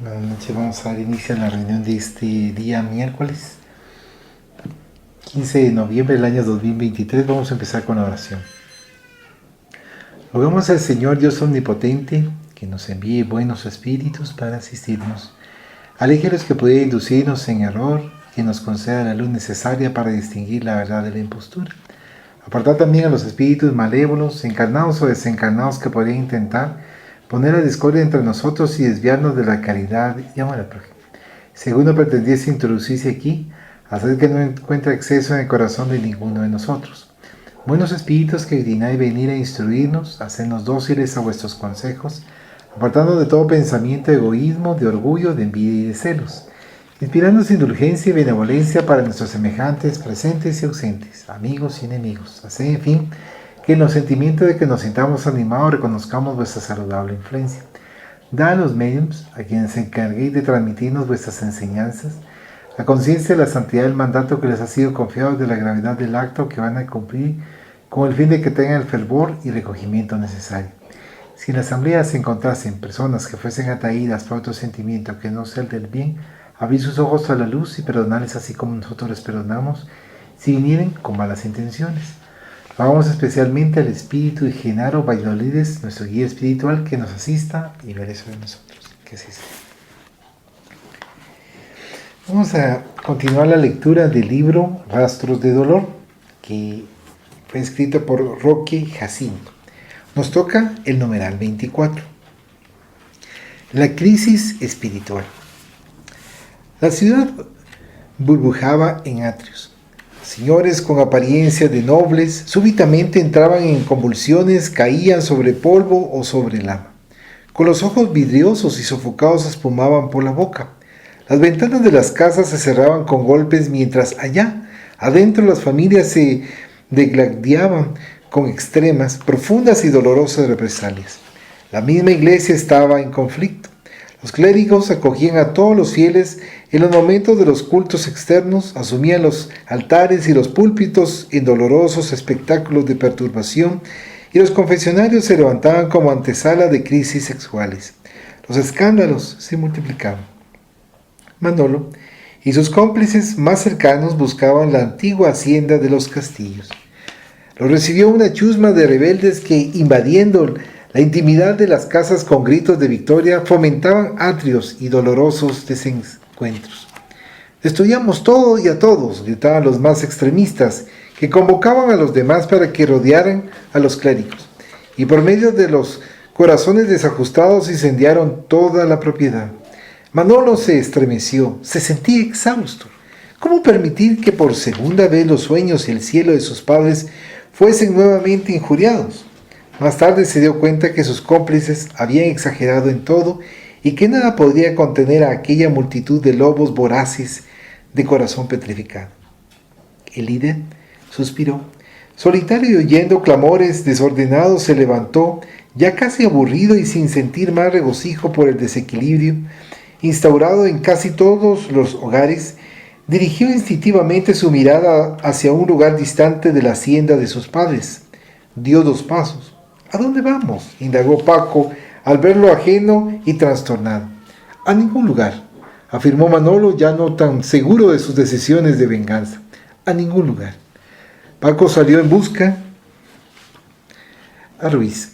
Buenas noches, vamos a dar inicio a la reunión de este día miércoles 15 de noviembre del año 2023. Vamos a empezar con la oración. Rogamos al Señor Dios Omnipotente que nos envíe buenos espíritus para asistirnos. Aleje los que pueden inducirnos en error, que nos conceda la luz necesaria para distinguir la verdad de la impostura. Apartad también a los espíritus malévolos, encarnados o desencarnados, que podrían intentar poner la discordia entre nosotros y desviarnos de la caridad y amor al prójimo. Según no pretendiese introducirse aquí, haced que no encuentre acceso en el corazón de ninguno de nosotros. Buenos espíritus que dignáis venir a instruirnos, hacednos dóciles a vuestros consejos, apartando de todo pensamiento de egoísmo, de orgullo, de envidia y de celos, inspirándonos indulgencia y benevolencia para nuestros semejantes, presentes y ausentes, amigos y enemigos. Haced, en fin, que en los sentimientos de que nos sintamos animados reconozcamos vuestra saludable influencia. Da a los mediums, a quienes se encarguéis de transmitirnos vuestras enseñanzas, la conciencia de la santidad del mandato que les ha sido confiado, de la gravedad del acto que van a cumplir, con el fin de que tengan el fervor y recogimiento necesario. Si en la asamblea se encontrasen personas que fuesen atraídas por otro sentimiento que no sea el del bien, abrid sus ojos a la luz y perdonarles así como nosotros les perdonamos, si vinieren con malas intenciones. Rogamos especialmente al espíritu de Genaro Valladolides, nuestro guía espiritual, que nos asista y vele sobre nosotros. Que así sea. Vamos a continuar la lectura del libro Rastros de Dolor, que fue escrito por Roque Jacinto. Nos toca el numeral 24. La crisis espiritual. La ciudad burbujaba en atrios. Señores con apariencia de nobles súbitamente entraban en convulsiones, caían sobre polvo o sobre lava. Con los ojos vidriosos y sofocados espumaban por la boca. Las ventanas de las casas se cerraban con golpes, mientras allá, adentro, las familias se degladiaban con extremas, profundas y dolorosas represalias. La misma iglesia estaba en conflicto. Los clérigos acogían a todos los fieles en los momentos de los cultos externos, asumían los altares y los púlpitos en dolorosos espectáculos de perturbación, y los confesionarios se levantaban como antesala de crisis sexuales. Los escándalos se multiplicaban. Manolo y sus cómplices más cercanos buscaban la antigua hacienda de los Castillos. Lo recibió una chusma de rebeldes que, invadiendo la intimidad de las casas con gritos de victoria, fomentaban atrios y dolorosos desencuentros. Destruyamos todo y a todos, gritaban los más extremistas, que convocaban a los demás para que rodearan a los clérigos, y por medio de los corazones desajustados incendiaron toda la propiedad. Manolo se estremeció, se sentía exhausto. ¿Cómo permitir que por segunda vez los sueños y el cielo de sus padres fuesen nuevamente injuriados? Más tarde se dio cuenta que sus cómplices habían exagerado en todo y que nada podría contener a aquella multitud de lobos voraces de corazón petrificado. El líder suspiró. Solitario y oyendo clamores desordenados, se levantó, ya casi aburrido y sin sentir más regocijo por el desequilibrio instaurado en casi todos los hogares. Dirigió instintivamente su mirada hacia un lugar distante de la hacienda de sus padres. Dio 2 pasos. ¿A dónde vamos?, indagó Paco al verlo ajeno y trastornado. A ningún lugar, afirmó Manolo, ya no tan seguro de sus decisiones de venganza. A ningún lugar. Paco salió en busca a Ruiz.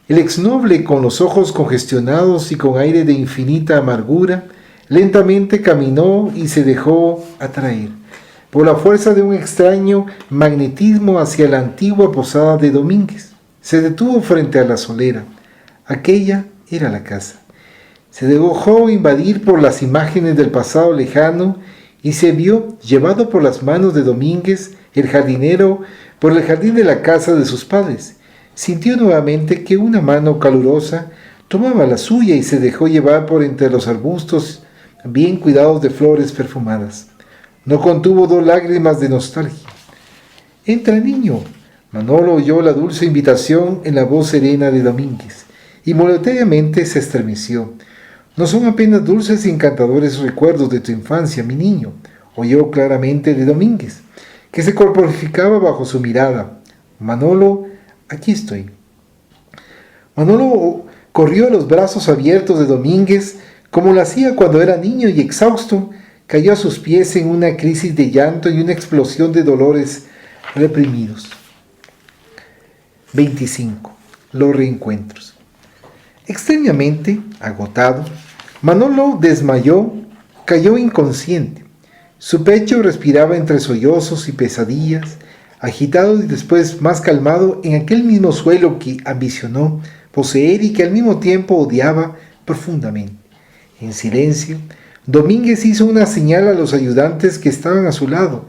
El exnoble, con los ojos congestionados y con aire de infinita amargura, lentamente caminó y se dejó atraer por la fuerza de un extraño magnetismo hacia la antigua posada de Domínguez. Se detuvo frente a la solera. Aquella era la casa. Se dejó invadir por las imágenes del pasado lejano y se vio, llevado por las manos de Domínguez, el jardinero, por el jardín de la casa de sus padres. Sintió nuevamente que una mano calurosa tomaba la suya y se dejó llevar por entre los arbustos bien cuidados de flores perfumadas. No contuvo 2 lágrimas de nostalgia. «Entra, niño». Manolo oyó la dulce invitación en la voz serena de Domínguez y momentáneamente se estremeció. «No son apenas dulces y encantadores recuerdos de tu infancia, mi niño», oyó claramente de Domínguez, que se corporificaba bajo su mirada. «Manolo, aquí estoy». Manolo corrió a los brazos abiertos de Domínguez Como lo hacía cuando era niño y exhausto, cayó a sus pies en una crisis de llanto y una explosión de dolores reprimidos. 25. Los reencuentros. Extrañamente agotado, Manolo desmayó, cayó inconsciente. Su pecho respiraba entre sollozos y pesadillas, agitado y después más calmado en aquel mismo suelo que ambicionó poseer y que al mismo tiempo odiaba profundamente. En silencio, Domínguez hizo una señal a los ayudantes que estaban a su lado.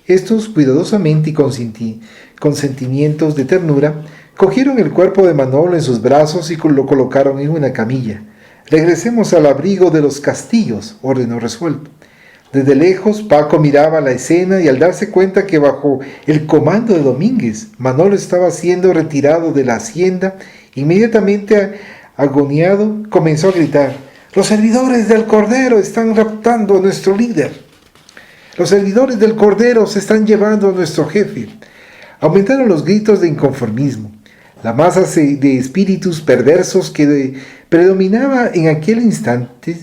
Estos, cuidadosamente y con sentimientos de ternura, cogieron el cuerpo de Manolo en sus brazos y lo colocaron en una camilla. «Regresemos al abrigo de los castillos», ordenó resuelto. Desde lejos, Paco miraba la escena y al darse cuenta que bajo el comando de Domínguez, Manolo estaba siendo retirado de la hacienda, inmediatamente agoniado, comenzó a gritar: «Los servidores del Cordero están raptando a nuestro líder. Los servidores del Cordero se están llevando a nuestro jefe». Aumentaron los gritos de inconformismo. La masa de espíritus perversos que predominaba en aquel instante,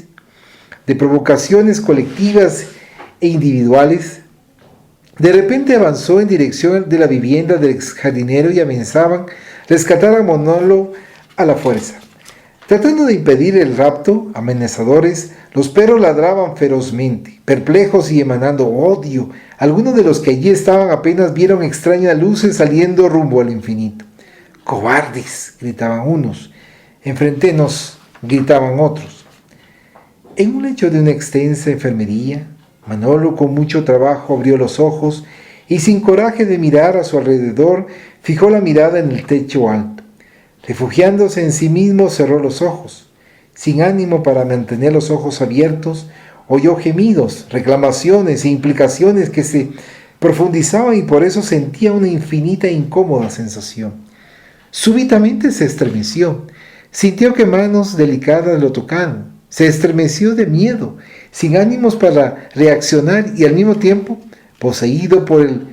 de provocaciones colectivas e individuales, de repente avanzó en dirección de la vivienda del ex jardinero y amenazaban rescatar a Manolo a la fuerza. Tratando de impedir el rapto, amenazadores, los perros ladraban ferozmente, perplejos y emanando odio. Algunos de los que allí estaban apenas vieron extrañas luces saliendo rumbo al infinito. «¡Cobardes!», gritaban unos. «Enfrentenos», gritaban otros. En un lecho de una extensa enfermería, Manolo con mucho trabajo abrió los ojos y sin coraje de mirar a su alrededor, fijó la mirada en el techo alto. Refugiándose en sí mismo, cerró los ojos. Sin ánimo para mantener los ojos abiertos, oyó gemidos, reclamaciones e implicaciones que se profundizaban y por eso sentía una infinita e incómoda sensación. Súbitamente se estremeció, sintió que manos delicadas lo tocaron, se estremeció de miedo, sin ánimos para reaccionar y al mismo tiempo poseído por el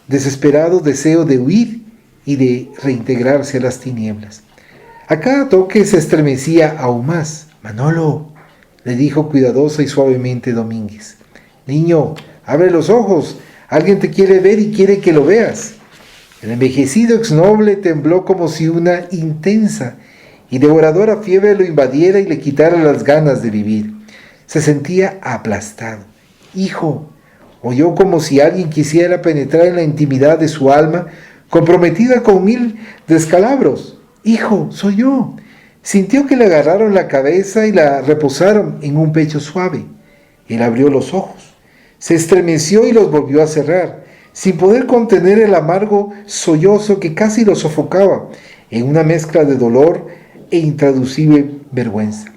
desesperado deseo de huir y de reintegrarse a las tinieblas. A cada toque se estremecía aún más. «Manolo», le dijo cuidadosa y suavemente Domínguez. «Niño, abre los ojos, alguien te quiere ver y quiere que lo veas». El envejecido exnoble tembló como si una intensa y devoradora fiebre lo invadiera y le quitara las ganas de vivir. Se sentía aplastado. «Hijo», oyó como si alguien quisiera penetrar en la intimidad de su alma, comprometida con 1000 descalabros. «Hijo, soy yo». Sintió que le agarraron la cabeza y la reposaron en un pecho suave. Él abrió los ojos, se estremeció y los volvió a cerrar, sin poder contener el amargo sollozo que casi lo sofocaba, en una mezcla de dolor e intraducible vergüenza.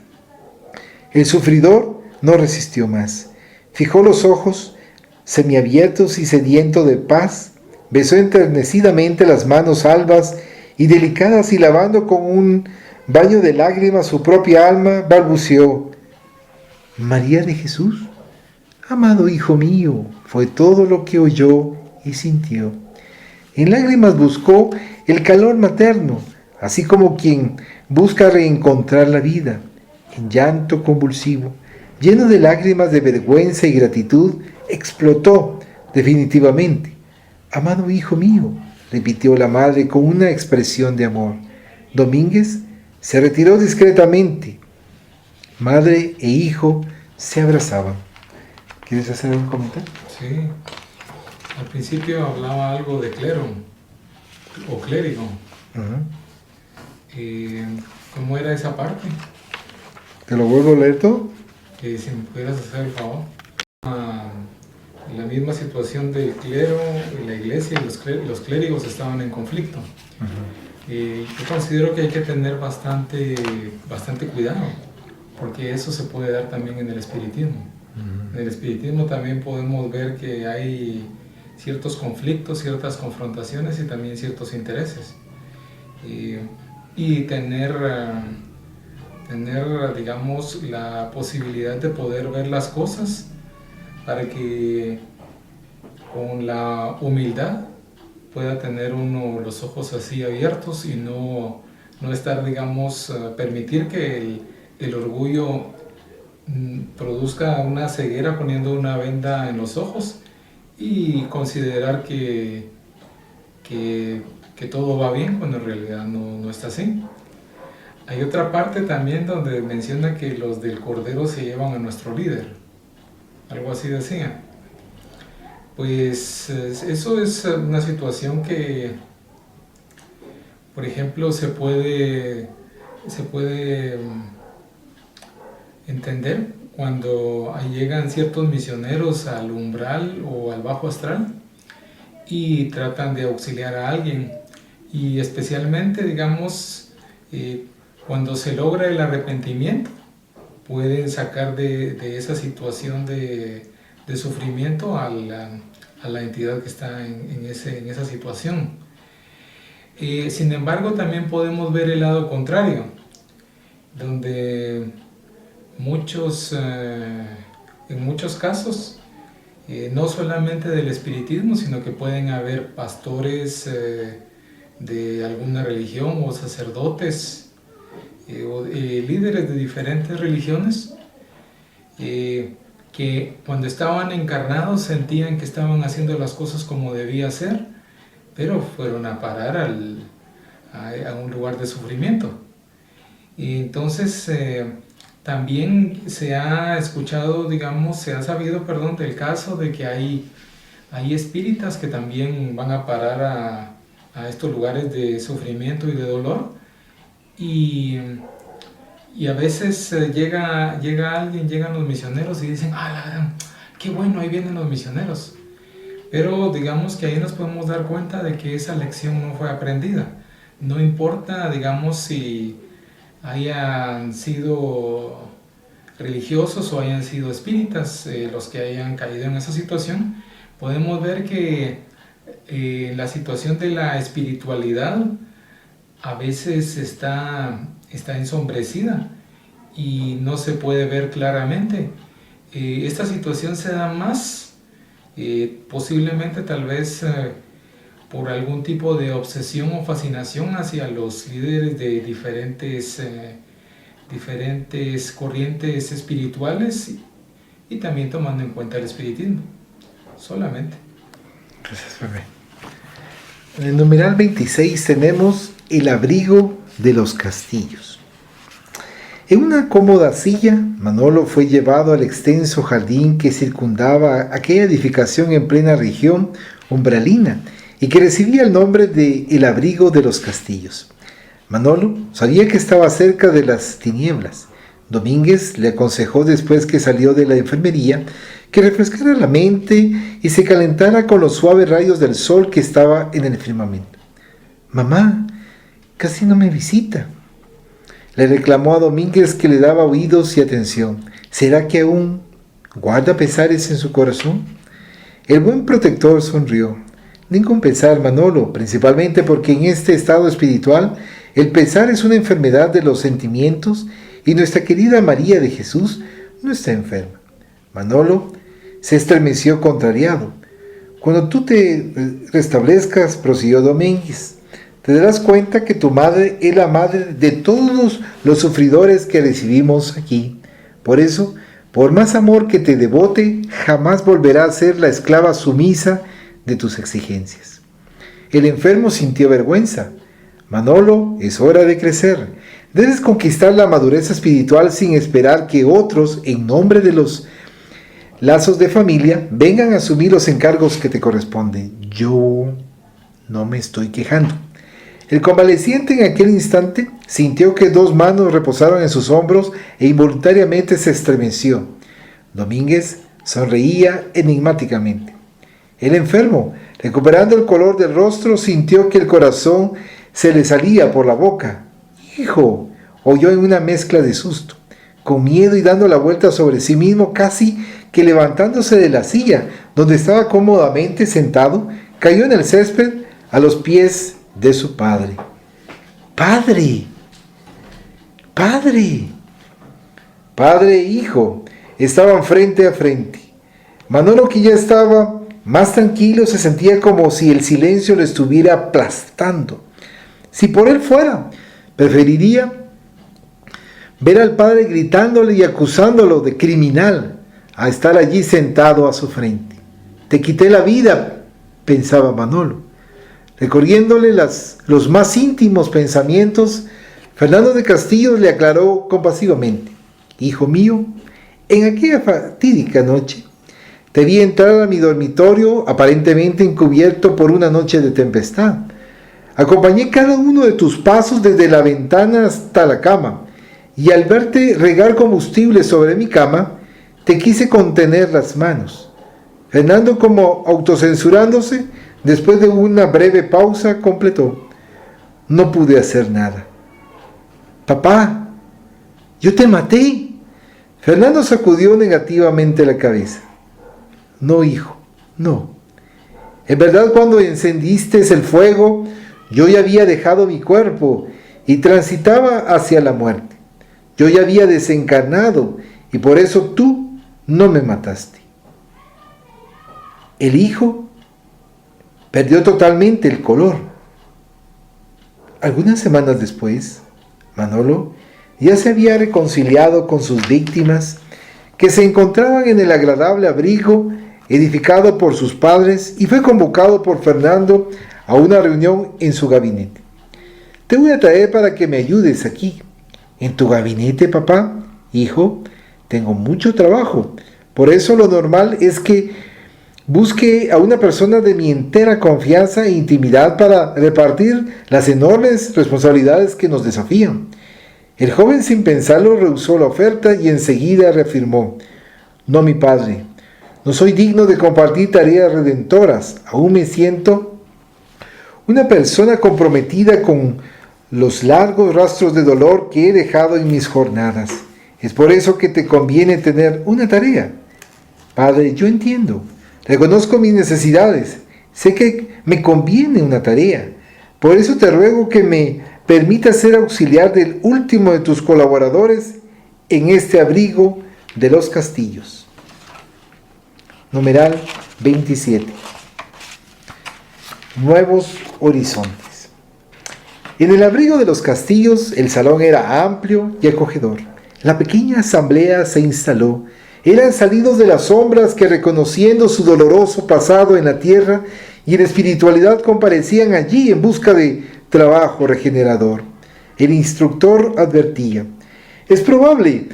El sufridor no resistió más. Fijó los ojos, semiabiertos y sediento de paz, besó enternecidamente las manos albas y delicadas y lavando con un baño de lágrimas su propia alma, balbuceó: «María de Jesús, amado hijo mío», fue todo lo que oyó y sintió. En lágrimas buscó el calor materno, así como quien busca reencontrar la vida. En llanto convulsivo, lleno de lágrimas de vergüenza y gratitud, explotó definitivamente. «Amado hijo mío», repitió la madre con una expresión de amor. Domínguez se retiró discretamente. Madre e hijo se abrazaban. ¿Quieres hacer un comentario? Sí. Al principio hablaba algo de clero o clérigo. ¿Cómo era esa parte? ¿Te lo vuelvo a leer todo? Si me pudieras hacer el favor. La misma situación del clero y la iglesia y los clérigos estaban en conflicto. Yo considero que hay que tener bastante cuidado, porque eso se puede dar también en el espiritismo. En el espiritismo también podemos ver que hay ciertos conflictos, ciertas confrontaciones y también ciertos intereses. Y tener, digamos, la posibilidad de poder ver las cosas para que con la humildad pueda tener uno los ojos así abiertos y no estar, digamos, permitir que el orgullo produzca una ceguera poniendo una venda en los ojos y considerar que todo va bien cuando en realidad no está así. Hay otra parte también donde menciona que los del Cordero se llevan a nuestro líder, algo así decía. Pues eso es una situación que, por ejemplo, se puede entender cuando llegan ciertos misioneros al umbral o al bajo astral y tratan de auxiliar a alguien, y especialmente, digamos, cuando se logra el arrepentimiento, pueden sacar de esa situación de sufrimiento a la entidad que está en esa situación. Sin embargo, también podemos ver el lado contrario, donde en muchos casos, no solamente del espiritismo, sino que pueden haber pastores de alguna religión o sacerdotes o líderes de diferentes religiones que cuando estaban encarnados sentían que estaban haciendo las cosas como debía ser, pero fueron a parar a un lugar de sufrimiento. Y entonces también se ha escuchado, digamos, se ha sabido, perdón, del caso de que hay espíritas que también van a parar a estos lugares de sufrimiento y de dolor, y a veces llega alguien, llegan los misioneros y dicen, la gran, qué bueno, ahí vienen los misioneros. Pero digamos que ahí nos podemos dar cuenta de que esa lección no fue aprendida. No importa, digamos, si hayan sido religiosos o hayan sido espíritas los que hayan caído en esa situación, podemos ver que la situación de la espiritualidad a veces está ensombrecida y no se puede ver claramente. Esta situación se da más posiblemente tal vez por algún tipo de obsesión o fascinación hacia los líderes de diferentes corrientes espirituales y también tomando en cuenta el espiritismo, solamente. Gracias, bebé. En el numeral 26 tenemos el abrigo de los castillos. En una cómoda silla, Manolo fue llevado al extenso jardín que circundaba aquella edificación en plena región umbralina y que recibía el nombre de el abrigo de los castillos. Manolo sabía que estaba cerca de las tinieblas. Domínguez le aconsejó, después que salió de la enfermería, que refrescara la mente y se calentara con los suaves rayos del sol que estaba en el firmamento. «Mamá, casi no me visita», le reclamó a Domínguez, que le daba oídos y atención. «¿Será que aún guarda pesares en su corazón?» El buen protector sonrió. «Ningún pesar, Manolo, principalmente porque en este estado espiritual el pesar es una enfermedad de los sentimientos y nuestra querida María de Jesús no está enferma». Manolo se estremeció contrariado. «Cuando tú te restablezcas», prosiguió Domínguez, «te darás cuenta que tu madre es la madre de todos los sufridores que recibimos aquí. Por eso, por más amor que te devote, jamás volverá a ser la esclava sumisa de tus exigencias». El enfermo sintió vergüenza. «Manolo, es hora de crecer. Debes conquistar la madurez espiritual sin esperar que otros, en nombre de los lazos de familia, vengan a asumir los encargos que te corresponden. Yo no me estoy quejando». El convaleciente en aquel instante sintió que dos manos reposaron en sus hombros e involuntariamente se estremeció. Domínguez sonreía enigmáticamente. El enfermo, recuperando el color del rostro, sintió que el corazón se le salía por la boca. «Hijo», oyó en una mezcla de susto. Con miedo y dando la vuelta sobre sí mismo, casi que levantándose de la silla donde estaba cómodamente sentado, cayó en el césped a los pies de su padre. «¡Padre! ¡Padre!». Padre e hijo estaban frente a frente. Manolo, que ya estaba más tranquilo, se sentía como si el silencio lo estuviera aplastando. Si por él fuera, preferiría ver al padre gritándole y acusándolo de criminal, a estar allí sentado a su frente. Te quité la vida, pensaba Manolo. Recorriéndole los más íntimos pensamientos, Fernando de Castillos le aclaró compasivamente: hijo mío, en aquella fatídica noche te vi entrar a mi dormitorio aparentemente encubierto por una noche de tempestad. Acompañé cada uno de tus pasos desde la ventana hasta la cama, y al verte regar combustible sobre mi cama, te quise contener las manos. Fernando, como autocensurándose, después de una breve pausa, completó: no pude hacer nada. Papá, yo te maté. Fernando sacudió negativamente la cabeza. No, hijo, no. En verdad, cuando encendiste el fuego, yo ya había dejado mi cuerpo y transitaba hacia la muerte. Yo ya había desencarnado y por eso tú no me mataste. El hijo perdió totalmente el color. Algunas semanas después, Manolo ya se había reconciliado con sus víctimas, que se encontraban en el agradable abrigo edificado por sus padres, y fue convocado por Fernando a una reunión en su gabinete. Te voy a traer para que me ayudes aquí. ¿En tu gabinete, papá? Hijo, tengo mucho trabajo. Por eso lo normal es que busque a una persona de mi entera confianza e intimidad para repartir las enormes responsabilidades que nos desafían. El joven, sin pensarlo, rehusó la oferta y enseguida reafirmó: no, mi padre, no soy digno de compartir tareas redentoras. Aún me siento una persona comprometida con los largos rastros de dolor que he dejado en mis jornadas. Es por eso que te conviene tener una tarea. Padre, yo entiendo. Reconozco mis necesidades. Sé que me conviene una tarea. Por eso te ruego que me permitas ser auxiliar del último de tus colaboradores en este abrigo de los Castillos. Numeral 27. Nuevos horizontes. En el abrigo de los Castillos, el salón era amplio y acogedor. La pequeña asamblea se instaló. Eran salidos de las sombras que, reconociendo su doloroso pasado en la tierra y en espiritualidad, comparecían allí en busca de trabajo regenerador. El instructor advertía: es probable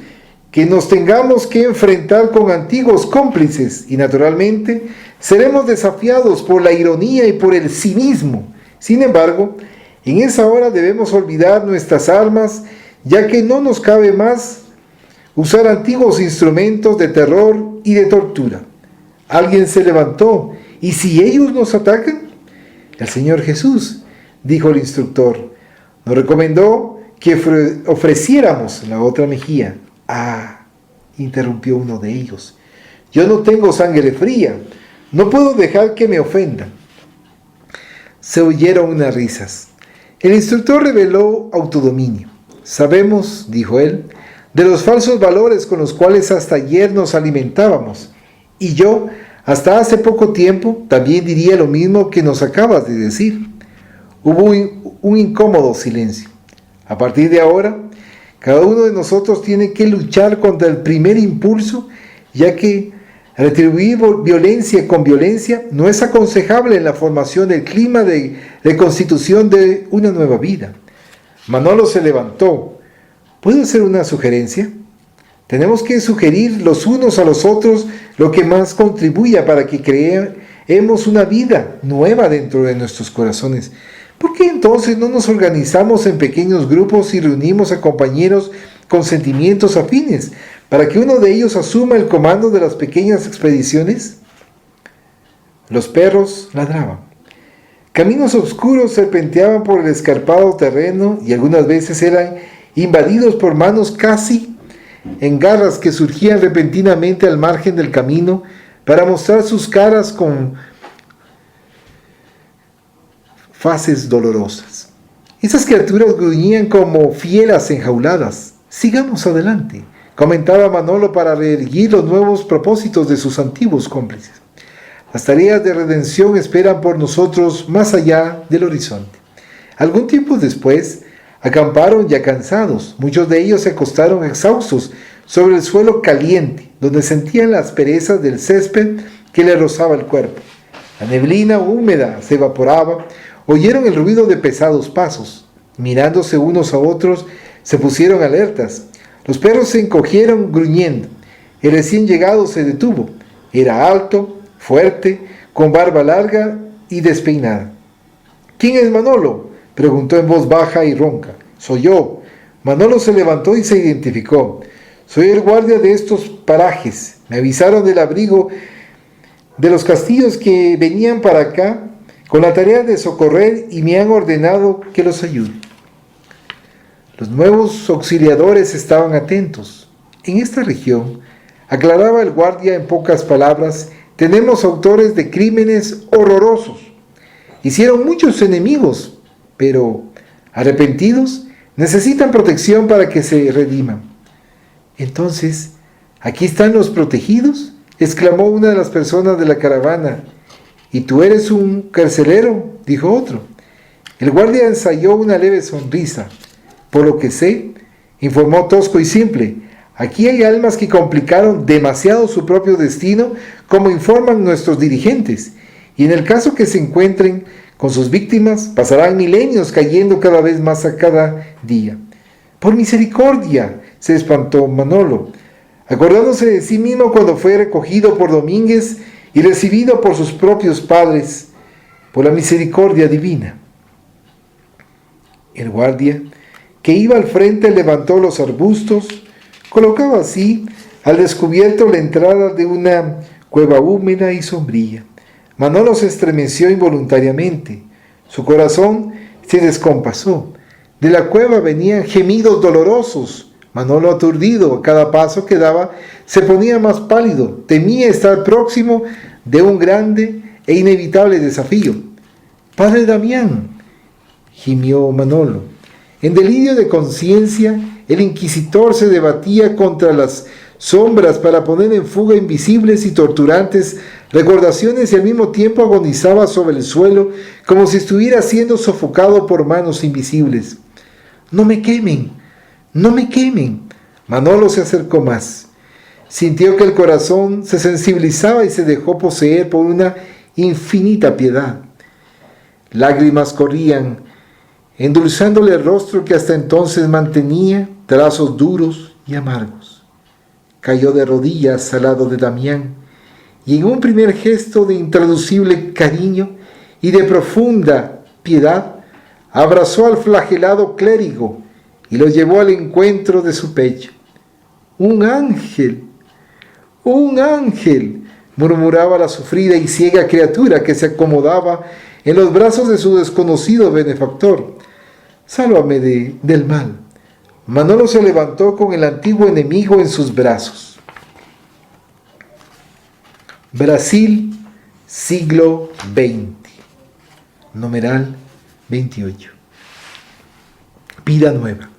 que nos tengamos que enfrentar con antiguos cómplices y naturalmente seremos desafiados por la ironía y por el cinismo. Sin embargo, en esa hora debemos olvidar nuestras armas, ya que no nos cabe más usar antiguos instrumentos de terror y de tortura. Alguien se levantó: ¿y si ellos nos atacan? El Señor Jesús, dijo el instructor, nos recomendó que ofreciéramos la otra mejilla. Ah, interrumpió uno de ellos, yo no tengo sangre fría, no puedo dejar que me ofendan. Se oyeron unas risas. El instructor reveló autodominio. Sabemos, dijo él, de los falsos valores con los cuales hasta ayer nos alimentábamos, y yo, hasta hace poco tiempo, también diría lo mismo que nos acabas de decir. Hubo un incómodo silencio. A partir de ahora, cada uno de nosotros tiene que luchar contra el primer impulso, ya que retribuir violencia con violencia no es aconsejable en la formación del clima de reconstitución de una nueva vida. Manolo se levantó. ¿Puedo hacer una sugerencia? Tenemos que sugerir los unos a los otros lo que más contribuya para que creemos una vida nueva dentro de nuestros corazones. ¿Por qué entonces no nos organizamos en pequeños grupos y reunimos a compañeros con sentimientos afines para que uno de ellos asuma el comando de las pequeñas expediciones? Los perros ladraban. Caminos oscuros serpenteaban por el escarpado terreno y algunas veces eran invadidos por manos casi en garras que surgían repentinamente al margen del camino para mostrar sus caras con faces dolorosas. Esas criaturas gruñían como fieras enjauladas. Sigamos adelante, comentaba Manolo para reerguir los nuevos propósitos de sus antiguos cómplices. Las tareas de redención esperan por nosotros más allá del horizonte. Algún tiempo después, Acamparon ya cansados. Muchos de ellos se acostaron exhaustos sobre el suelo caliente, donde sentían la aspereza del césped que les rozaba el cuerpo. La neblina húmeda se evaporaba. Oyeron el ruido de pesados pasos. Mirándose unos a otros, se pusieron alertas. Los perros se encogieron gruñendo. El recién llegado se detuvo. Era alto, fuerte, con barba larga y despeinada. «¿Quién es Manolo?», preguntó en voz baja y ronca. «Soy yo». Manolo se levantó y se identificó. «Soy el guardia de estos parajes. Me avisaron del abrigo de los castillos que venían para acá con la tarea de socorrer y me han ordenado que los ayude». Los nuevos auxiliadores estaban atentos. «En esta región», aclaraba el guardia en pocas palabras, «tenemos autores de crímenes horrorosos. Hicieron muchos enemigos, pero arrepentidos necesitan protección para que se rediman». «Entonces, ¿aquí están los protegidos?», exclamó una de las personas de la caravana. «¿Y tú eres un carcelero?», dijo otro. El guardia ensayó una leve sonrisa. «Por lo que sé», informó tosco y simple, «aquí hay almas que complicaron demasiado su propio destino, como informan nuestros dirigentes, y en el caso que se encuentren con sus víctimas, pasarán milenios cayendo cada vez más a cada día». «Por misericordia», se espantó Manolo, acordándose de sí mismo cuando fue recogido por Domínguez y recibido por sus propios padres. «Por la misericordia divina». El guardia, que iba al frente, levantó los arbustos, colocaba así al descubierto la entrada de una cueva húmeda y sombría. Manolo se estremeció involuntariamente. Su corazón se descompasó. De la cueva venían gemidos dolorosos. Manolo, aturdido a cada paso que daba, se ponía más pálido. Temía estar próximo de un grande e inevitable desafío. «Padre Damián», gimió Manolo. En delirio de conciencia, el inquisidor se debatía contra las sombras para poner en fuga invisibles y torturantes recordaciones y al mismo tiempo agonizaba sobre el suelo como si estuviera siendo sofocado por manos invisibles. «No me quemen, no me quemen». Manolo se acercó más. Sintió que el corazón se sensibilizaba y se dejó poseer por una infinita piedad. Lágrimas corrían, endulzándole el rostro que hasta entonces mantenía trazos duros y amargos. Cayó de rodillas al lado de Damián y en un primer gesto de intraducible cariño y de profunda piedad, abrazó al flagelado clérigo y lo llevó al encuentro de su pecho. «¡Un ángel! ¡Un ángel!», murmuraba la sufrida y ciega criatura que se acomodaba en los brazos de su desconocido benefactor. «Sálvame del mal». Manolo se levantó con el antiguo enemigo en sus brazos. Brasil, siglo XX. Numeral 28. Vida nueva.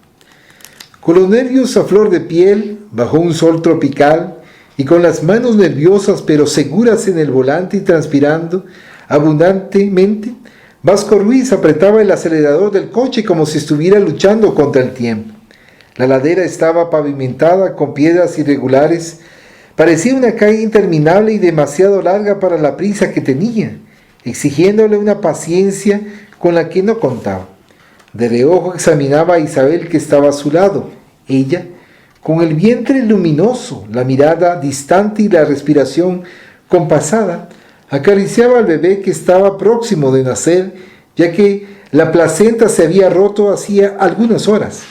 Con los nervios a flor de piel, bajo un sol tropical, y con las manos nerviosas pero seguras en el volante y transpirando abundantemente, Vasco Ruiz apretaba el acelerador del coche como si estuviera luchando contra el tiempo. La ladera estaba pavimentada con piedras irregulares. Parecía una calle interminable y demasiado larga para la prisa que tenía, exigiéndole una paciencia con la que no contaba. De reojo examinaba a Isabel, que estaba a su lado. Ella, con el vientre luminoso, la mirada distante y la respiración compasada, acariciaba al bebé que estaba próximo de nacer, ya que la placenta se había roto hacía algunas horas.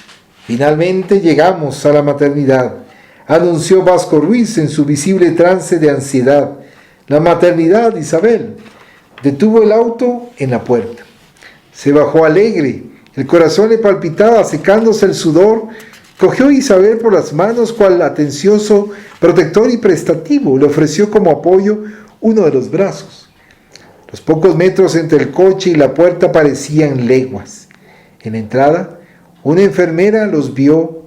«Finalmente llegamos a la maternidad», anunció Vasco Ruiz en su visible trance de ansiedad. «La maternidad, Isabel». Detuvo el auto en la puerta. Se bajó alegre, el corazón le palpitaba, secándose el sudor. Cogió a Isabel por las manos cual atencioso protector y prestativo. Le ofreció como apoyo uno de los brazos. Los pocos metros entre el coche y la puerta parecían leguas. En la entrada, una enfermera los vino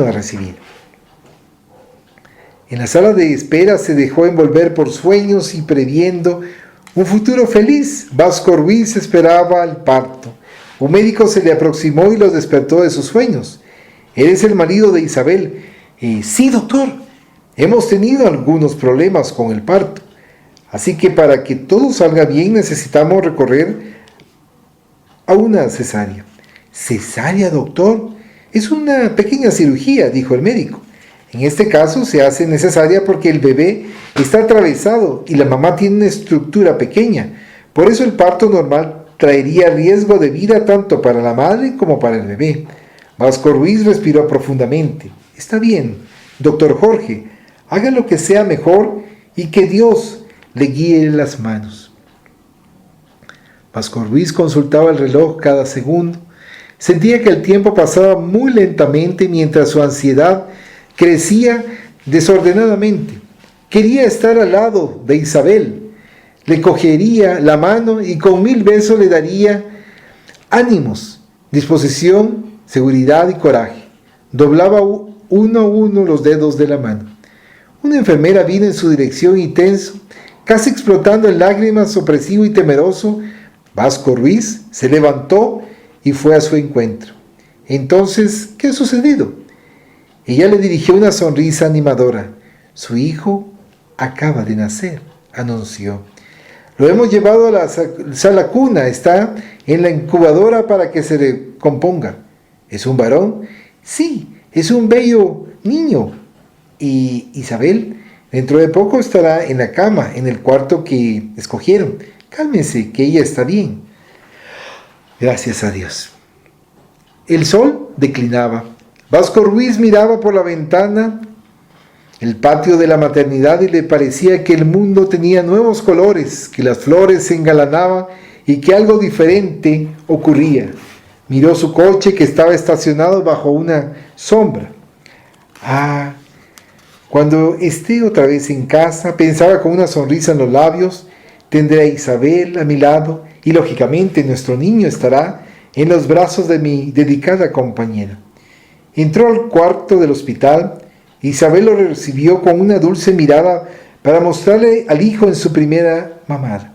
a recibir. En la sala de espera se dejó envolver por sueños y previendo un futuro feliz, Vasco Ruiz esperaba el parto. Un médico se le aproximó y lo despertó de sus sueños. ¿Eres el marido de Isabel? Sí, doctor. Hemos tenido algunos problemas con el parto. Así que para que todo salga bien necesitamos recorrer a una cesárea. ¿Cesárea, doctor? Es una pequeña cirugía, dijo el médico. En este caso se hace necesaria porque el bebé está atravesado y la mamá tiene una estructura pequeña. Por eso el parto normal traería riesgo de vida tanto para la madre como para el bebé. Vasco Ruiz respiró profundamente. Está bien, doctor Jorge, haga lo que sea mejor y que Dios le guíe las manos. Vasco Ruiz consultaba el reloj cada segundo. Sentía que el tiempo pasaba muy lentamente mientras su ansiedad crecía desordenadamente. Quería estar al lado de Isabel. Le cogería la mano y con 1000 besos le daría ánimos, disposición, seguridad y coraje. Doblaba uno a uno los dedos de la mano. Una enfermera vino en su dirección y tenso, casi explotando en lágrimas, opresivo y temeroso, Vasco Ruiz se levantó y fue a su encuentro. Entonces, ¿qué ha sucedido? Ella le dirigió una sonrisa animadora. Su hijo acaba de nacer, anunció. Lo hemos llevado a la sala cuna, está en la incubadora para que se recomponga. ¿Es un varón? Sí, es un bello niño. ¿Y Isabel? Dentro de poco estará en la cama, en el cuarto que escogieron. Cálmense, que ella está bien. Gracias a Dios. El sol declinaba. Vasco Ruiz miraba por la ventana el patio de la maternidad y le parecía que el mundo tenía nuevos colores, que las flores se engalanaban y que algo diferente ocurría. Miró su coche que estaba estacionado bajo una sombra. Cuando esté otra vez en casa, pensaba con una sonrisa en los labios, tendré a Isabel a mi lado y lógicamente nuestro niño estará en los brazos de mi dedicada compañera. Entró al cuarto del hospital. Isabel lo recibió con una dulce mirada para mostrarle al hijo en su primera mamada.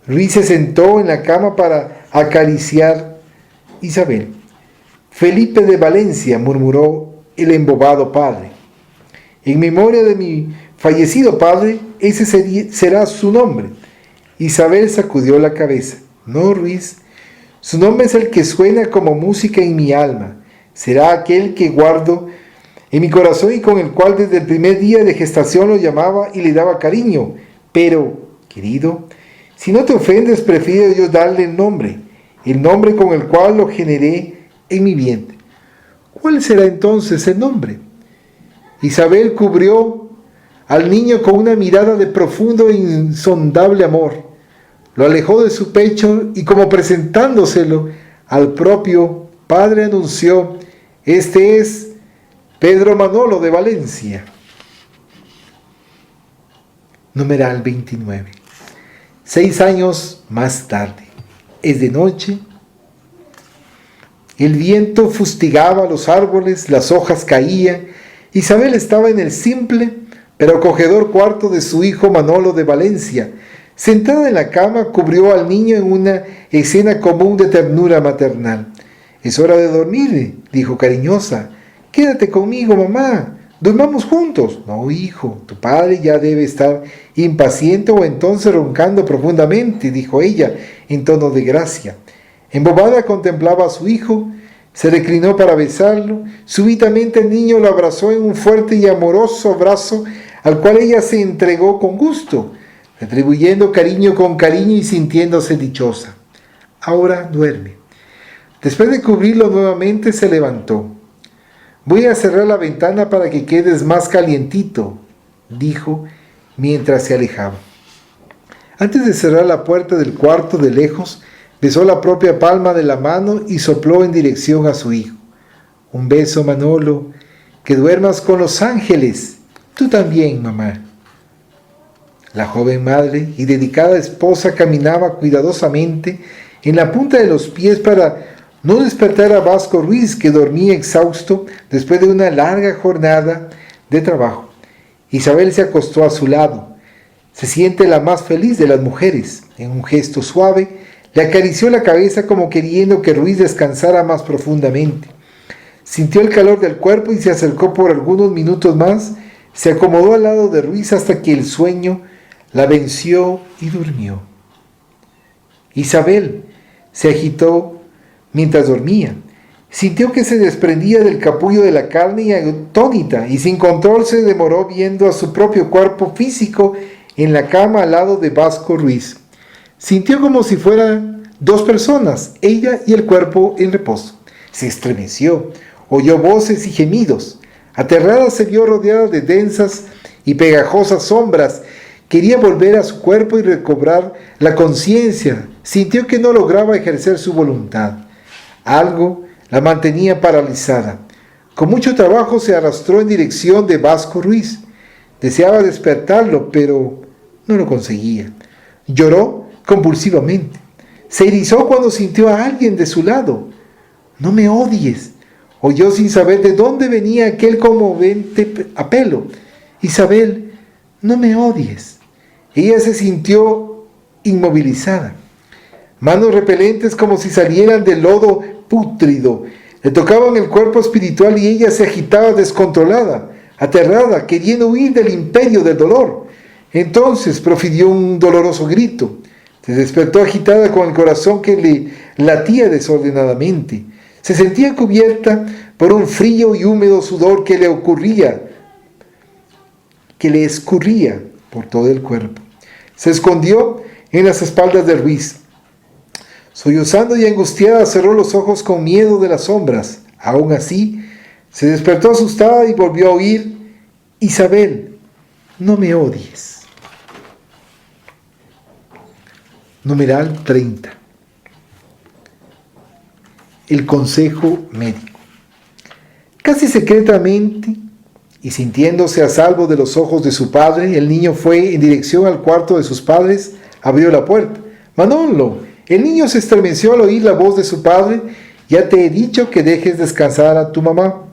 Ruiz se sentó en la cama para acariciar a Isabel. Felipe de Valencia, murmuró el embobado padre. En memoria de mi fallecido padre, ese será su nombre. Isabel sacudió la cabeza. No, Ruiz, su nombre es el que suena como música en mi alma. Será aquel que guardo en mi corazón y con el cual desde el primer día de gestación lo llamaba y le daba cariño. Pero, querido, si no te ofendes, prefiero yo darle el nombre con el cual lo generé en mi vientre. ¿Cuál será entonces el nombre? Isabel cubrió al niño con una mirada de profundo e insondable amor. Lo alejó de su pecho y como presentándoselo al propio padre anunció: este es Pedro Manolo de Valencia. Numeral 29. 6 años más tarde. Es de noche. El viento fustigaba los árboles, las hojas caían. Isabel estaba en el simple pero acogedor cuarto de su hijo Manolo de Valencia. Sentada en la cama, cubrió al niño en una escena común de ternura maternal. «Es hora de dormir», dijo cariñosa. «Quédate conmigo, mamá. Durmamos juntos». «No, hijo, tu padre ya debe estar impaciente o entonces roncando profundamente», dijo ella en tono de gracia. Embobada contemplaba a su hijo, se reclinó para besarlo. Súbitamente el niño lo abrazó en un fuerte y amoroso abrazo al cual ella se entregó con gusto, retribuyendo cariño con cariño y sintiéndose dichosa. «Ahora duerme». Después de cubrirlo nuevamente se levantó. «Voy a cerrar la ventana para que quedes más calientito», dijo mientras se alejaba. Antes de cerrar la puerta del cuarto de lejos, besó la propia palma de la mano y sopló en dirección a su hijo. «Un beso, Manolo, que duermas con los ángeles. Tú también, mamá». La joven madre y dedicada esposa caminaba cuidadosamente en la punta de los pies para no despertar a Vasco Ruiz, que dormía exhausto después de una larga jornada de trabajo. Isabel se acostó a su lado. Se siente la más feliz de las mujeres. En un gesto suave, Le acarició la cabeza como queriendo que Ruiz descansara más profundamente. Sintió el calor del cuerpo y se acercó por algunos minutos más. Se acomodó al lado de Ruiz hasta que el sueño la venció y durmió. Isabel se agitó mientras dormía. Sintió que se desprendía del capullo de la carne y atónita, y sin control se demoró viendo a su propio cuerpo físico en la cama al lado de Vasco Ruiz. Sintió como si fueran dos personas, ella y el cuerpo en reposo. Se estremeció, oyó voces y gemidos. Aterrada se vio rodeada de densas y pegajosas sombras. Quería volver a su cuerpo y recobrar la conciencia. Sintió que no lograba ejercer su voluntad. Algo la mantenía paralizada. Con mucho trabajo se arrastró en dirección de Vasco Ruiz. Deseaba despertarlo, pero no lo conseguía. Lloró convulsivamente. Se erizó cuando sintió a alguien de su lado. «No me odies», oyó sin saber de dónde venía aquel conmovente apelo. «Isabel, no me odies». Ella se sintió inmovilizada. Manos repelentes como si salieran del lodo pútrido le tocaban el cuerpo espiritual y ella se agitaba descontrolada, aterrada, queriendo huir del imperio del dolor. Entonces profirió un doloroso grito. Se despertó agitada con el corazón que le latía desordenadamente. Se sentía cubierta por un frío y húmedo sudor que le escurría por todo el cuerpo. Se escondió en las espaldas de Ruiz. Sollozando y angustiada, cerró los ojos con miedo de las sombras. Aún así, se despertó asustada y volvió a oír: «Isabel, no me odies». Numeral 30. El consejo médico. Casi secretamente y sintiéndose a salvo de los ojos de su padre, el niño fue en dirección al cuarto de sus padres. Abrió la puerta. «Manolo». El niño se estremeció al oír la voz de su padre. «Ya te he dicho que dejes descansar a tu mamá».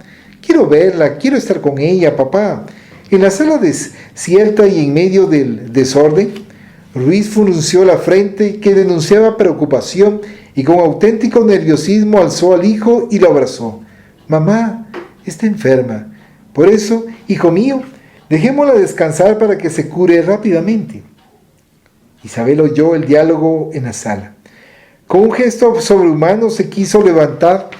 «Quiero verla, quiero estar con ella, papá». En la sala desierta y en medio del desorden, Ruiz frunció la frente que denunciaba preocupación y con auténtico nerviosismo alzó al hijo y lo abrazó. «Mamá está enferma. Por eso, hijo mío, dejémosla descansar para que se cure rápidamente». Isabel oyó el diálogo en la sala. Con un gesto sobrehumano se quiso levantar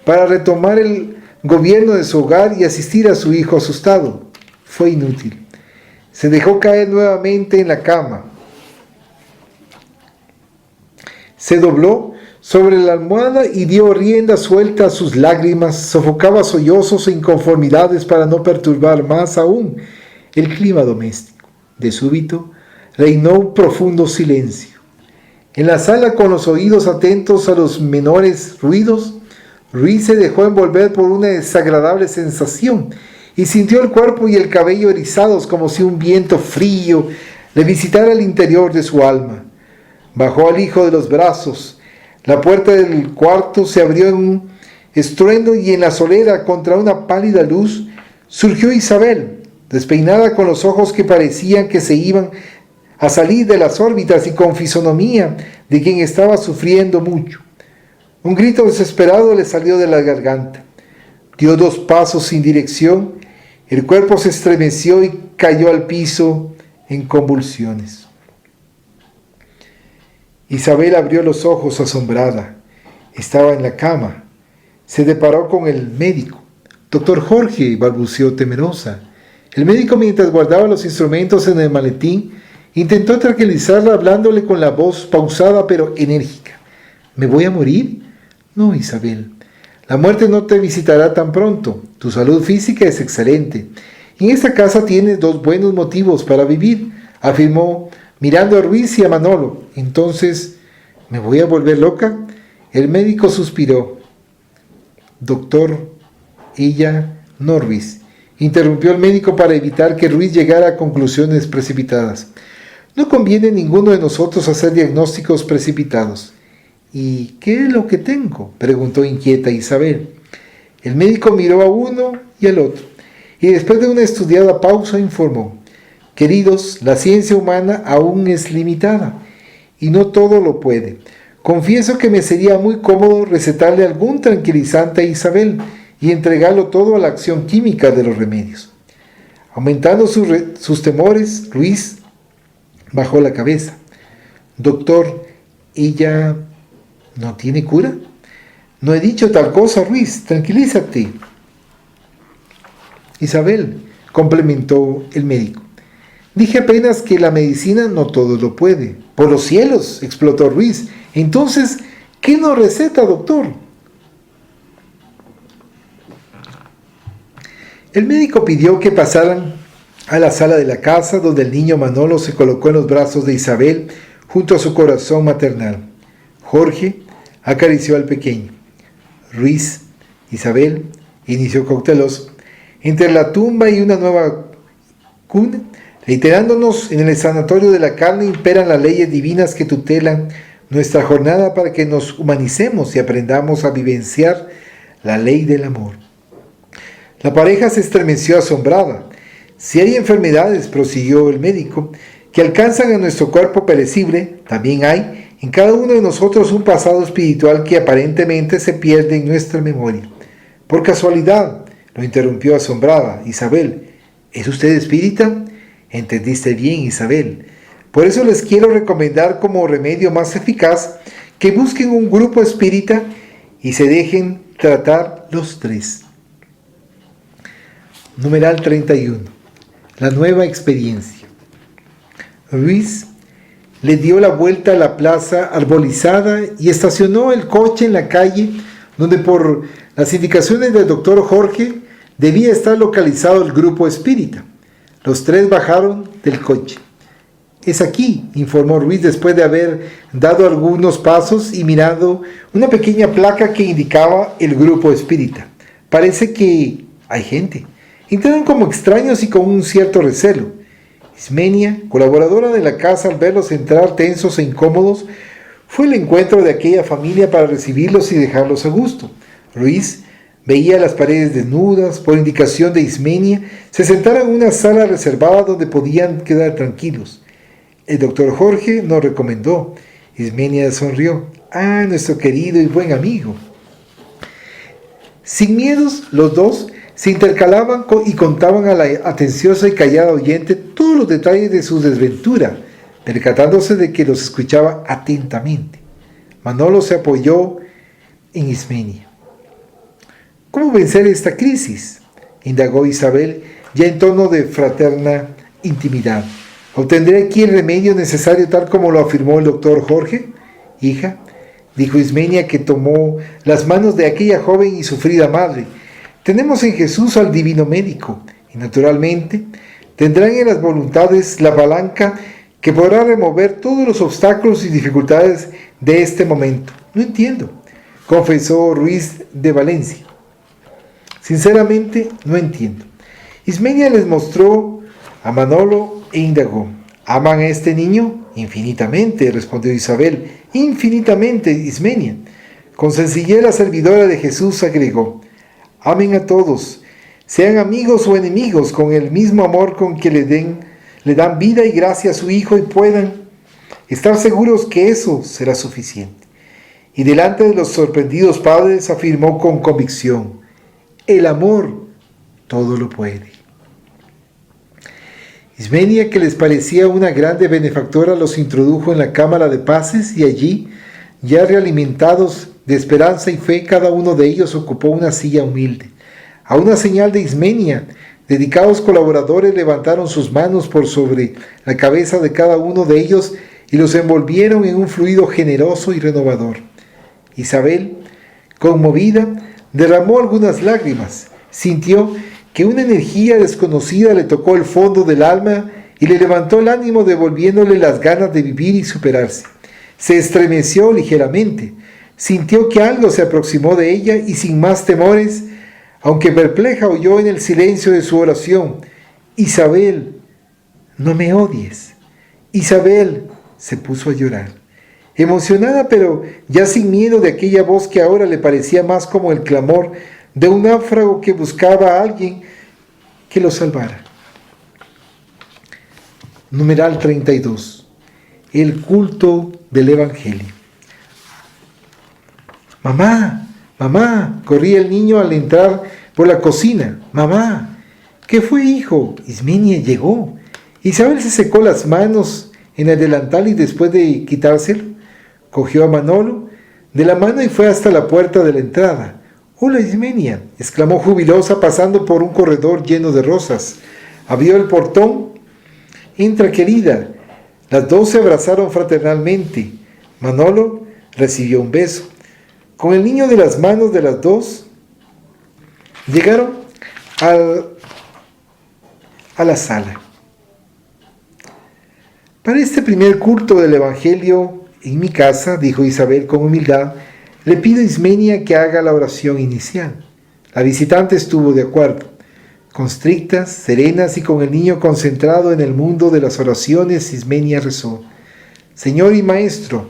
para retomar el gobierno de su hogar y asistir a su hijo asustado. Fue inútil. Se dejó caer nuevamente en la cama. Se dobló sobre la almohada y dio rienda suelta a sus lágrimas. Sofocaba sollozos e inconformidades para no perturbar más aún el clima doméstico. De súbito, reinó un profundo silencio. En la sala, con los oídos atentos a los menores ruidos, Ruiz se dejó envolver por una desagradable sensación y sintió el cuerpo y el cabello erizados como si un viento frío le visitara el interior de su alma. Bajó al hijo de los brazos. La puerta del cuarto se abrió en un estruendo y en la solera, contra una pálida luz, surgió Isabel, despeinada, con los ojos que parecían que se iban a salir de las órbitas y con fisonomía de quien estaba sufriendo mucho. Un grito desesperado le salió de la garganta. Dio 2 pasos sin dirección, el cuerpo se estremeció y cayó al piso en convulsiones. Isabel abrió los ojos asombrada. Estaba en la cama. Se deparó con el médico. «Doctor Jorge», balbuceó temerosa. El médico, mientras guardaba los instrumentos en el maletín, intentó tranquilizarla hablándole con la voz pausada pero enérgica. «¿Me voy a morir?» «No, Isabel. La muerte no te visitará tan pronto. Tu salud física es excelente. En esta casa tienes 2 buenos motivos para vivir», afirmó, mirando a Ruiz y a Manolo. «Entonces, ¿me voy a volver loca?» El médico suspiró. «Doctor, ella no, Ruiz», interrumpió el médico para evitar que Ruiz llegara a conclusiones precipitadas. «No conviene a ninguno de nosotros hacer diagnósticos precipitados». «¿Y qué es lo que tengo?», preguntó inquieta Isabel. El médico miró a uno y al otro, y después de una estudiada pausa informó: «Queridos, la ciencia humana aún es limitada, y no todo lo puede. Confieso que me sería muy cómodo recetarle algún tranquilizante a Isabel y entregarlo todo a la acción química de los remedios. Aumentando sus temores, Ruiz bajó la cabeza. Doctor, ¿ella no tiene cura? No he dicho tal cosa, Ruiz, tranquilízate. Isabel, complementó el médico. Dije apenas que la medicina no todo lo puede. Por los cielos, explotó Ruiz. Entonces, ¿qué nos receta, doctor? El médico pidió que pasaran a la sala de la casa, donde el niño Manolo se colocó en los brazos de Isabel junto a su corazón maternal. Jorge acarició al pequeño. Ruiz, Isabel, inició cauteloso. Entre la tumba y una nueva cuna, reiterándonos en el sanatorio de la carne, imperan las leyes divinas que tutelan nuestra jornada para que nos humanicemos y aprendamos a vivenciar la ley del amor. La pareja se estremeció asombrada. Si hay enfermedades, prosiguió el médico, que alcanzan a nuestro cuerpo perecible, también hay en cada uno de nosotros un pasado espiritual que aparentemente se pierde en nuestra memoria. Por casualidad, lo interrumpió asombrada Isabel. ¿Es usted espírita? Entendiste bien, Isabel. Por eso les quiero recomendar como remedio más eficaz que busquen un grupo espírita y se dejen tratar los tres. Numeral 31. La nueva experiencia. Ruiz le dio la vuelta a la plaza arbolizada y estacionó el coche en la calle donde por las indicaciones del doctor Jorge debía estar localizado el grupo espírita. Los tres bajaron del coche. Es aquí, informó Ruiz después de haber dado algunos pasos y mirado una pequeña placa que indicaba el grupo espírita. Parece que hay gente. Entraron como extraños y con un cierto recelo. Ismenia, colaboradora de la casa, al verlos entrar tensos e incómodos, fue al encuentro de aquella familia para recibirlos y dejarlos a gusto. Ruiz veía las paredes desnudas. Por indicación de Ismenia, se sentaron en una sala reservada donde podían quedar tranquilos. El doctor Jorge nos recomendó. Ismenia sonrió. Ah, nuestro querido y buen amigo. Sin miedos, los dos se intercalaban y contaban a la atenciosa y callada oyente todos los detalles de su desventura, percatándose de que los escuchaba atentamente. Manolo se apoyó en Ismenia. ¿Cómo vencer esta crisis?, indagó Isabel, ya en tono de fraterna intimidad. ¿Obtendré aquí el remedio necesario tal como lo afirmó el doctor Jorge? Hija, dijo Ismenia, que tomó las manos de aquella joven y sufrida madre. Tenemos en Jesús al divino médico, y naturalmente tendrán en las voluntades la palanca que podrá remover todos los obstáculos y dificultades de este momento. No entiendo, confesó Ruiz de Valencia. Sinceramente, no entiendo. Ismenia les mostró a Manolo e indagó. ¿Aman a este niño? Infinitamente, respondió Isabel. Infinitamente, Ismenia. Con sencillez la servidora de Jesús agregó. Amen a todos, sean amigos o enemigos, con el mismo amor con que le dan vida y gracia a su Hijo, y puedan estar seguros que eso será suficiente. Y delante de los sorprendidos padres afirmó con convicción, el amor todo lo puede. Ismenia, que les parecía una grande benefactora, los introdujo en la cámara de paces y allí, ya realimentados de esperanza y fe, cada uno de ellos ocupó una silla humilde. A una señal de Ismenia, dedicados colaboradores levantaron sus manos por sobre la cabeza de cada uno de ellos y los envolvieron en un fluido generoso y renovador. Isabel, conmovida, derramó algunas lágrimas. Sintió que una energía desconocida le tocó el fondo del alma y le levantó el ánimo, devolviéndole las ganas de vivir y superarse. Se estremeció ligeramente. Sintió que algo se aproximó de ella y sin más temores, aunque perpleja, oyó en el silencio de su oración, Isabel, no me odies. Isabel se puso a llorar, emocionada pero ya sin miedo de aquella voz que ahora le parecía más como el clamor de un náufrago que buscaba a alguien que lo salvara. Numeral 32. El culto del Evangelio. ¡Mamá! ¡Mamá! Corría el niño al entrar por la cocina. ¡Mamá! ¿Qué fue, hijo? Ismenia llegó. Isabel se secó las manos en el delantal y después de quitárselo, cogió a Manolo de la mano y fue hasta la puerta de la entrada. «Hola, Ismenia», exclamó jubilosa pasando por un corredor lleno de rosas. Abrió el portón. «Entra, querida». Las dos se abrazaron fraternalmente. Manolo recibió un beso. Con el niño de las manos de las dos, llegaron a la sala. Para este primer culto del Evangelio en mi casa, dijo Isabel con humildad, le pido a Ismenia que haga la oración inicial. La visitante estuvo de acuerdo. Constrictas, serenas y con el niño concentrado en el mundo de las oraciones, Ismenia rezó: Señor y Maestro,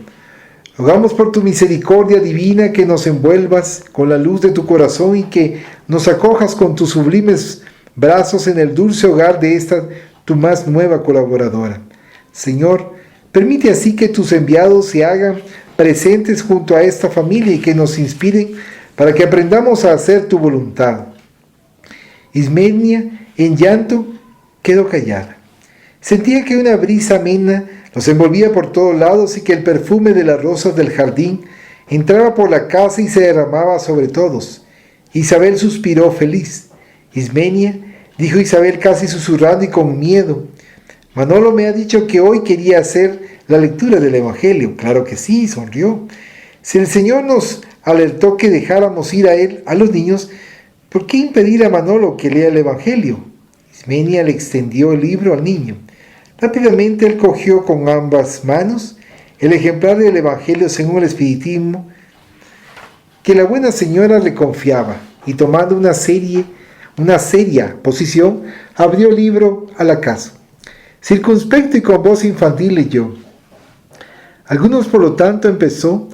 rogamos por tu misericordia divina que nos envuelvas con la luz de tu corazón y que nos acojas con tus sublimes brazos en el dulce hogar de esta tu más nueva colaboradora. Señor, permite así que tus enviados se hagan presentes junto a esta familia y que nos inspiren para que aprendamos a hacer tu voluntad. Ismenia, en llanto, quedó callada. Sentía que una brisa amena los envolvía por todos lados y que el perfume de las rosas del jardín entraba por la casa y se derramaba sobre todos. Isabel suspiró feliz. Ismenia, dijo Isabel casi susurrando y con miedo, Manolo me ha dicho que hoy quería hacer la lectura del Evangelio. Claro que sí, sonrió. Si el Señor nos alertó que dejáramos ir a él, a los niños, ¿por qué impedir a Manolo que lea el Evangelio? Ismenia le extendió el libro al niño. Rápidamente él cogió con ambas manos el ejemplar del Evangelio según el Espiritismo que la buena señora le confiaba y tomando una seria posición, abrió el libro al acaso. Circunspecto y con voz infantil leyó. Algunos, por lo tanto, empezó,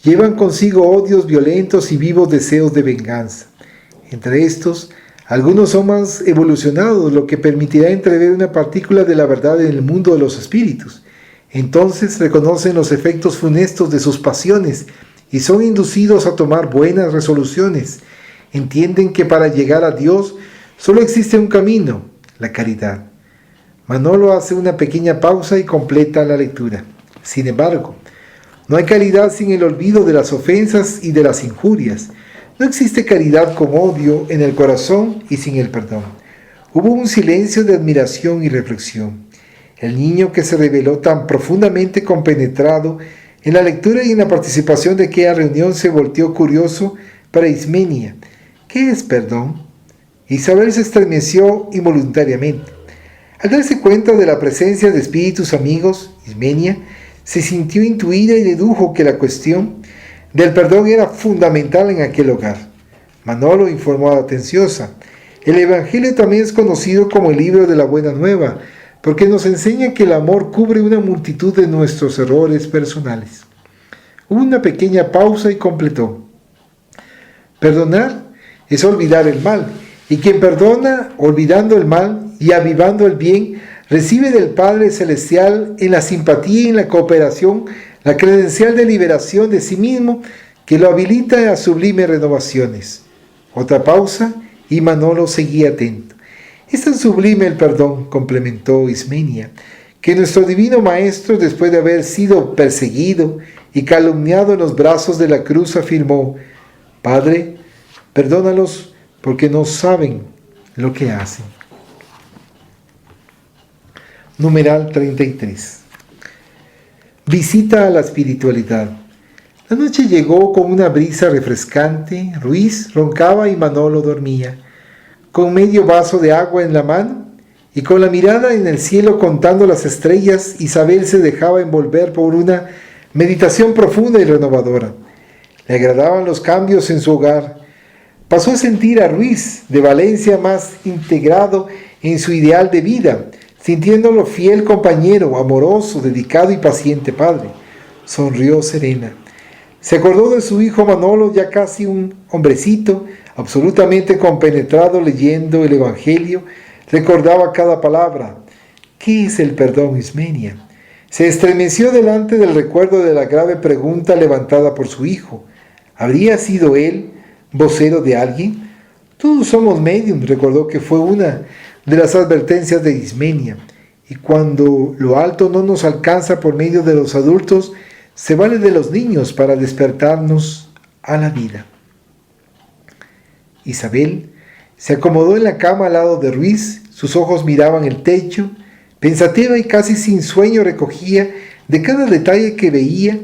llevan consigo odios violentos y vivos deseos de venganza. Entre estos, algunos son más evolucionados, lo que permitirá entrever una partícula de la verdad en el mundo de los espíritus. Entonces reconocen los efectos funestos de sus pasiones y son inducidos a tomar buenas resoluciones. Entienden que para llegar a Dios solo existe un camino, la caridad. Manolo hace una pequeña pausa y completa la lectura. Sin embargo, no hay caridad sin el olvido de las ofensas y de las injurias. No existe caridad con odio en el corazón y sin el perdón. Hubo un silencio de admiración y reflexión. El niño que se reveló tan profundamente compenetrado en la lectura y en la participación de aquella reunión se volteó curioso para Ismenia. ¿Qué es perdón? Isabel se estremeció involuntariamente. Al darse cuenta de la presencia de espíritus amigos, Ismenia se sintió intuida y dedujo que la cuestión del perdón era fundamental en aquel hogar. Manolo informó atenciosa. El Evangelio también es conocido como el libro de la Buena Nueva, porque nos enseña que el amor cubre una multitud de nuestros errores personales. Hubo una pequeña pausa y completó. Perdonar es olvidar el mal, y quien perdona, olvidando el mal y avivando el bien, recibe del Padre Celestial en la simpatía y en la cooperación la credencial de liberación de sí mismo que lo habilita a sublimes renovaciones. Otra pausa y Manolo seguía atento. Es tan sublime el perdón, complementó Ismenia, que nuestro divino Maestro, después de haber sido perseguido y calumniado en los brazos de la cruz, afirmó: Padre, perdónalos porque no saben lo que hacen. Numeral 33. Visita a la espiritualidad. La noche llegó con una brisa refrescante. Ruiz roncaba y Manolo dormía, con medio vaso de agua en la mano y con la mirada en el cielo contando las estrellas. Isabel se dejaba envolver por una meditación profunda y renovadora. Le agradaban los cambios en su hogar. Pasó a sentir a Ruiz de Valencia más integrado en su ideal de vida, sintiéndolo fiel compañero, amoroso, dedicado y paciente padre. Sonrió serena. Se acordó de su hijo Manolo, ya casi un hombrecito, absolutamente compenetrado leyendo el Evangelio. Recordaba cada palabra. ¿Qué es el perdón, Ismenia? Se estremeció delante del recuerdo de la grave pregunta levantada por su hijo. ¿Habría sido él vocero de alguien? Todos somos medium, recordó que fue una de las advertencias de Ismenia. Y cuando lo alto no nos alcanza por medio de los adultos, se vale de los niños para despertarnos a la vida. Isabel se acomodó en la cama al lado de Ruiz, sus ojos miraban el techo, pensativa y casi sin sueño recogía de cada detalle que veía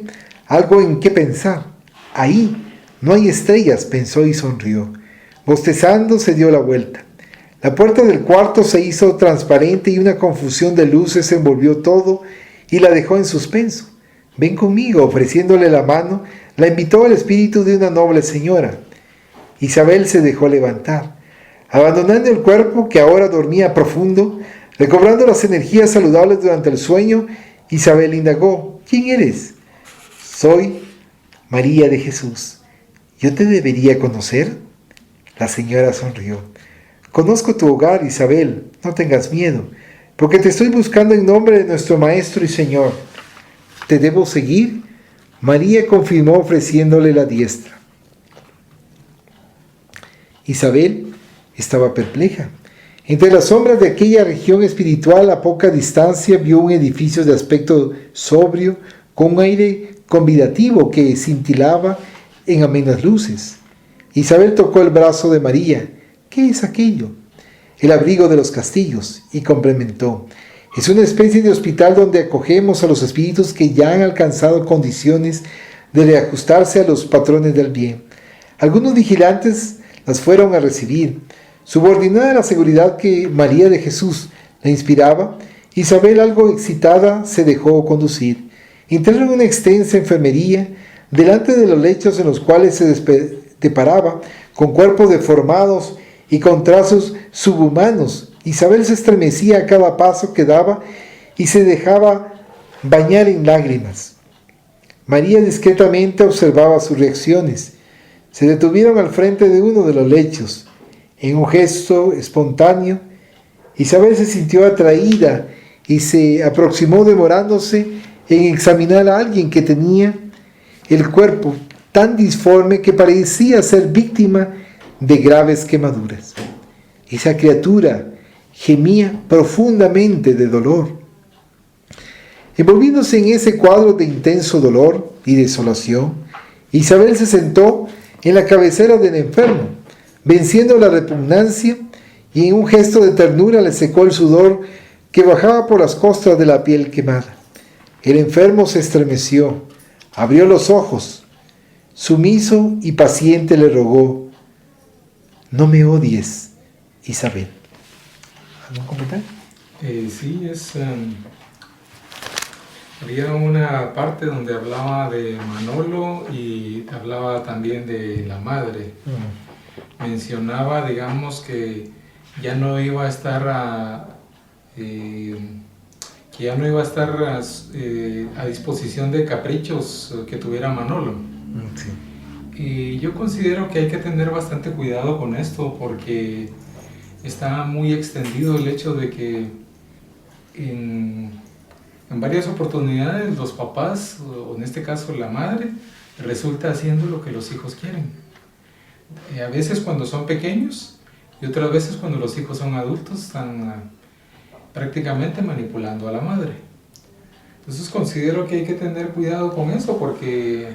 algo en qué pensar. Ahí no hay estrellas, pensó y sonrió. Bostezando se dio la vuelta. La puerta del cuarto se hizo transparente y una confusión de luces envolvió todo y la dejó en suspenso. Ven conmigo, ofreciéndole la mano, la invitó al espíritu de una noble señora. Isabel se dejó levantar. Abandonando el cuerpo que ahora dormía profundo, recobrando las energías saludables durante el sueño, Isabel indagó: ¿quién eres? Soy María de Jesús. ¿Yo te debería conocer? La señora sonrió. Conozco tu hogar, Isabel, no tengas miedo, porque te estoy buscando en nombre de nuestro Maestro y Señor. ¿Te debo seguir? María confirmó ofreciéndole la diestra. Isabel estaba perpleja. Entre las sombras de aquella región espiritual a poca distancia vio un edificio de aspecto sobrio, con un aire convidativo que cintilaba en amenas luces. Isabel tocó el brazo de María. ¿Qué es aquello? El abrigo de los castillos, y complementó: es una especie de hospital donde acogemos a los espíritus que ya han alcanzado condiciones de reajustarse a los patrones del bien. Algunos vigilantes las fueron a recibir. Subordinada a la seguridad que María de Jesús la inspiraba, Isabel, algo excitada, se dejó conducir. Entraron en una extensa enfermería, delante de los lechos en los cuales se deparaba con cuerpos deformados y con trazos subhumanos. Isabel se estremecía a cada paso que daba y se dejaba bañar en lágrimas. María discretamente observaba sus reacciones. Se detuvieron al frente de uno de los lechos. En un gesto espontáneo, Isabel se sintió atraída y se aproximó, demorándose en examinar a alguien que tenía el cuerpo tan disforme que parecía ser víctima de graves quemaduras. Esa criatura gemía profundamente de dolor. Envolviéndose en ese cuadro de intenso dolor y desolación, Isabel se sentó en la cabecera del enfermo, venciendo la repugnancia, y en un gesto de ternura le secó el sudor que bajaba por las costras de la piel quemada. El enfermo se estremeció, abrió los ojos, sumiso y paciente le rogó: no me odies, Isabel. ¿Algún comentario? Sí, había una parte donde hablaba de Manolo y hablaba también de la madre. Mencionaba, digamos, que ya no iba a estar a disposición de caprichos que tuviera Manolo. Sí. Y yo considero que hay que tener bastante cuidado con esto, porque está muy extendido el hecho de que en varias oportunidades los papás, o en este caso la madre, resulta haciendo lo que los hijos quieren. A veces cuando son pequeños y otras veces cuando los hijos son adultos están prácticamente manipulando a la madre. Entonces considero que hay que tener cuidado con eso, porque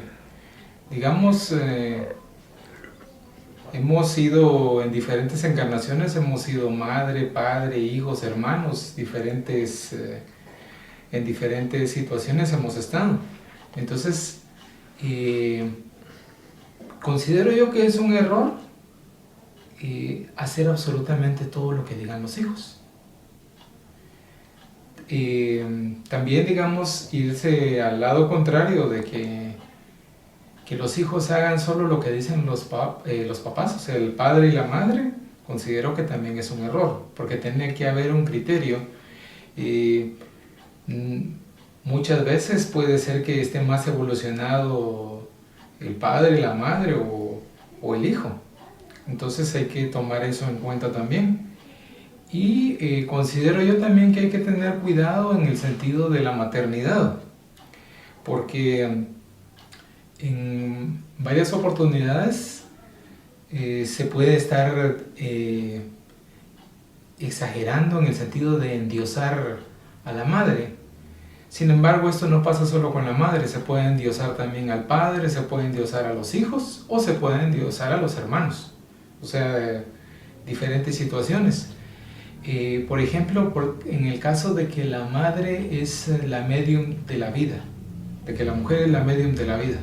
digamos hemos sido en diferentes encarnaciones, hemos sido madre, padre, hijos, hermanos, en diferentes situaciones hemos estado. Entonces considero yo que es un error hacer absolutamente todo lo que digan los hijos. También, digamos, irse al lado contrario de que los hijos hagan solo lo que dicen los papás, o sea, el padre y la madre, considero que también es un error, porque tiene que haber un criterio. Muchas veces puede ser que esté más evolucionado el padre, la madre o el hijo. Entonces hay que tomar eso en cuenta también. Y considero yo también que hay que tener cuidado en el sentido de la maternidad, porque en varias oportunidades se puede estar exagerando en el sentido de endiosar a la madre. Sin embargo, esto no pasa solo con la madre, se puede endiosar también al padre, se puede endiosar a los hijos o se puede endiosar a los hermanos. O sea, diferentes situaciones. Por ejemplo, en el caso de que la madre es la medium de la vida, de que la mujer es la medium de la vida.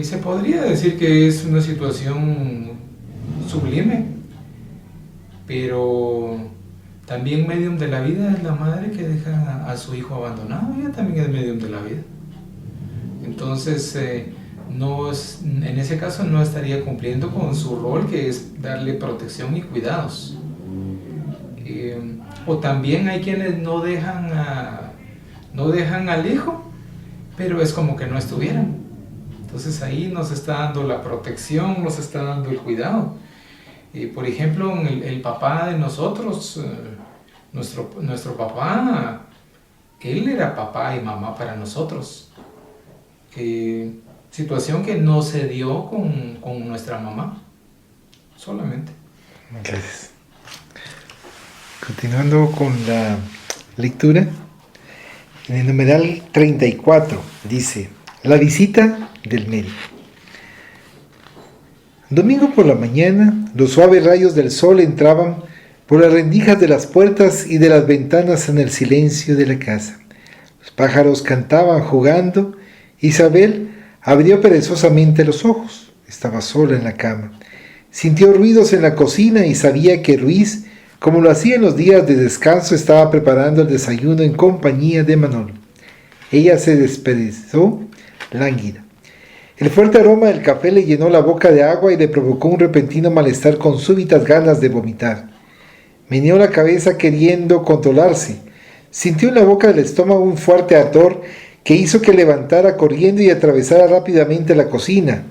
Se podría decir que es una situación sublime, pero también medium de la vida es la madre que deja a su hijo abandonado, ella también es medium de la vida. Entonces, en ese caso no estaría cumpliendo con su rol, que es darle protección y cuidados. O también hay quienes no dejan al hijo, pero es como que no estuvieran. Entonces ahí nos está dando la protección, nos está dando el cuidado. Por ejemplo, el papá de nosotros, nuestro papá, él era papá y mamá para nosotros. Situación que no se dio con nuestra mamá, solamente. Gracias. Continuando con la lectura, en el numeral 34 dice: la visita del médico. Domingo por la mañana, los suaves rayos del sol entraban por las rendijas de las puertas y de las ventanas en el silencio de la casa. Los pájaros cantaban jugando. Isabel abrió perezosamente los ojos. Estaba sola en la cama. Sintió ruidos en la cocina y sabía que Ruiz, como lo hacía en los días de descanso, estaba preparando el desayuno en compañía de Manolo. Ella se desperezó lánguida. El fuerte aroma del café le llenó la boca de agua y le provocó un repentino malestar con súbitas ganas de vomitar. Meneó la cabeza queriendo controlarse. Sintió en la boca del estómago un fuerte ardor que hizo que levantara corriendo y atravesara rápidamente la cocina.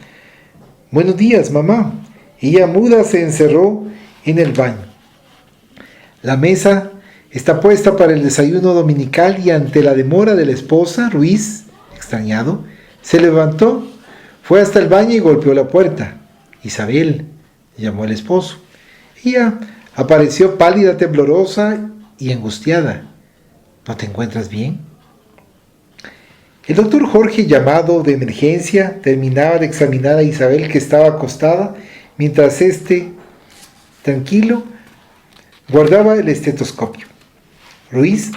«Buenos días, mamá». Ella muda se encerró en el baño. La mesa está puesta para el desayuno dominical y ante la demora de la esposa, Ruiz, extrañado, se levantó, fue hasta el baño y golpeó la puerta. «Isabel», llamó el esposo. Ella apareció pálida, temblorosa y angustiada. «¿No te encuentras bien?». El doctor Jorge, llamado de emergencia, terminaba de examinar a Isabel, que estaba acostada, mientras tranquilo, guardaba el estetoscopio. Ruiz,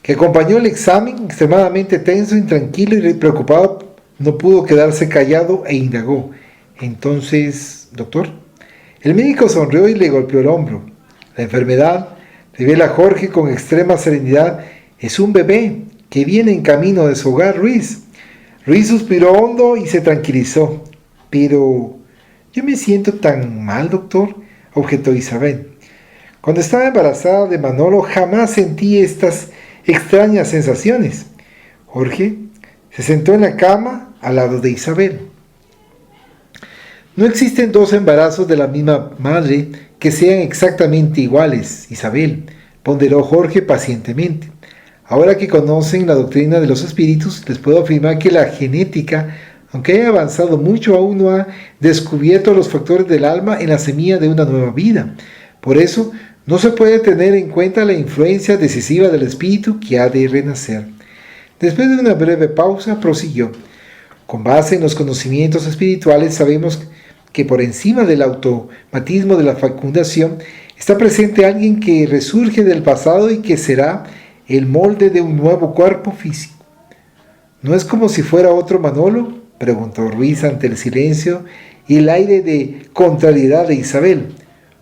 que acompañó el examen, extremadamente tenso, intranquilo y preocupado, no pudo quedarse callado e indagó: «Entonces, doctor». El médico sonrió y le golpeó el hombro. «La enfermedad», revela Jorge con extrema serenidad, «es un bebé que viene en camino de su hogar, Ruiz». Ruiz suspiró hondo y se tranquilizó. «Pero yo me siento tan mal, doctor», objetó Isabel. «Cuando estaba embarazada de Manolo jamás sentí estas extrañas sensaciones». Jorge se sentó en la cama al lado de Isabel. «No existen dos embarazos de la misma madre que sean exactamente iguales, Isabel», ponderó Jorge pacientemente. «Ahora que conocen la doctrina de los espíritus, les puedo afirmar que la genética, aunque haya avanzado mucho, aún no ha descubierto los factores del alma en la semilla de una nueva vida. Por eso, no se puede tener en cuenta la influencia decisiva del espíritu que ha de renacer». Después de una breve pausa, prosiguió: «Con base en los conocimientos espirituales, sabemos que por encima del automatismo de la fecundación está presente alguien que resurge del pasado y que será el molde de un nuevo cuerpo físico». «¿No es como si fuera otro Manolo?», preguntó Ruiz ante el silencio y el aire de contrariedad de Isabel.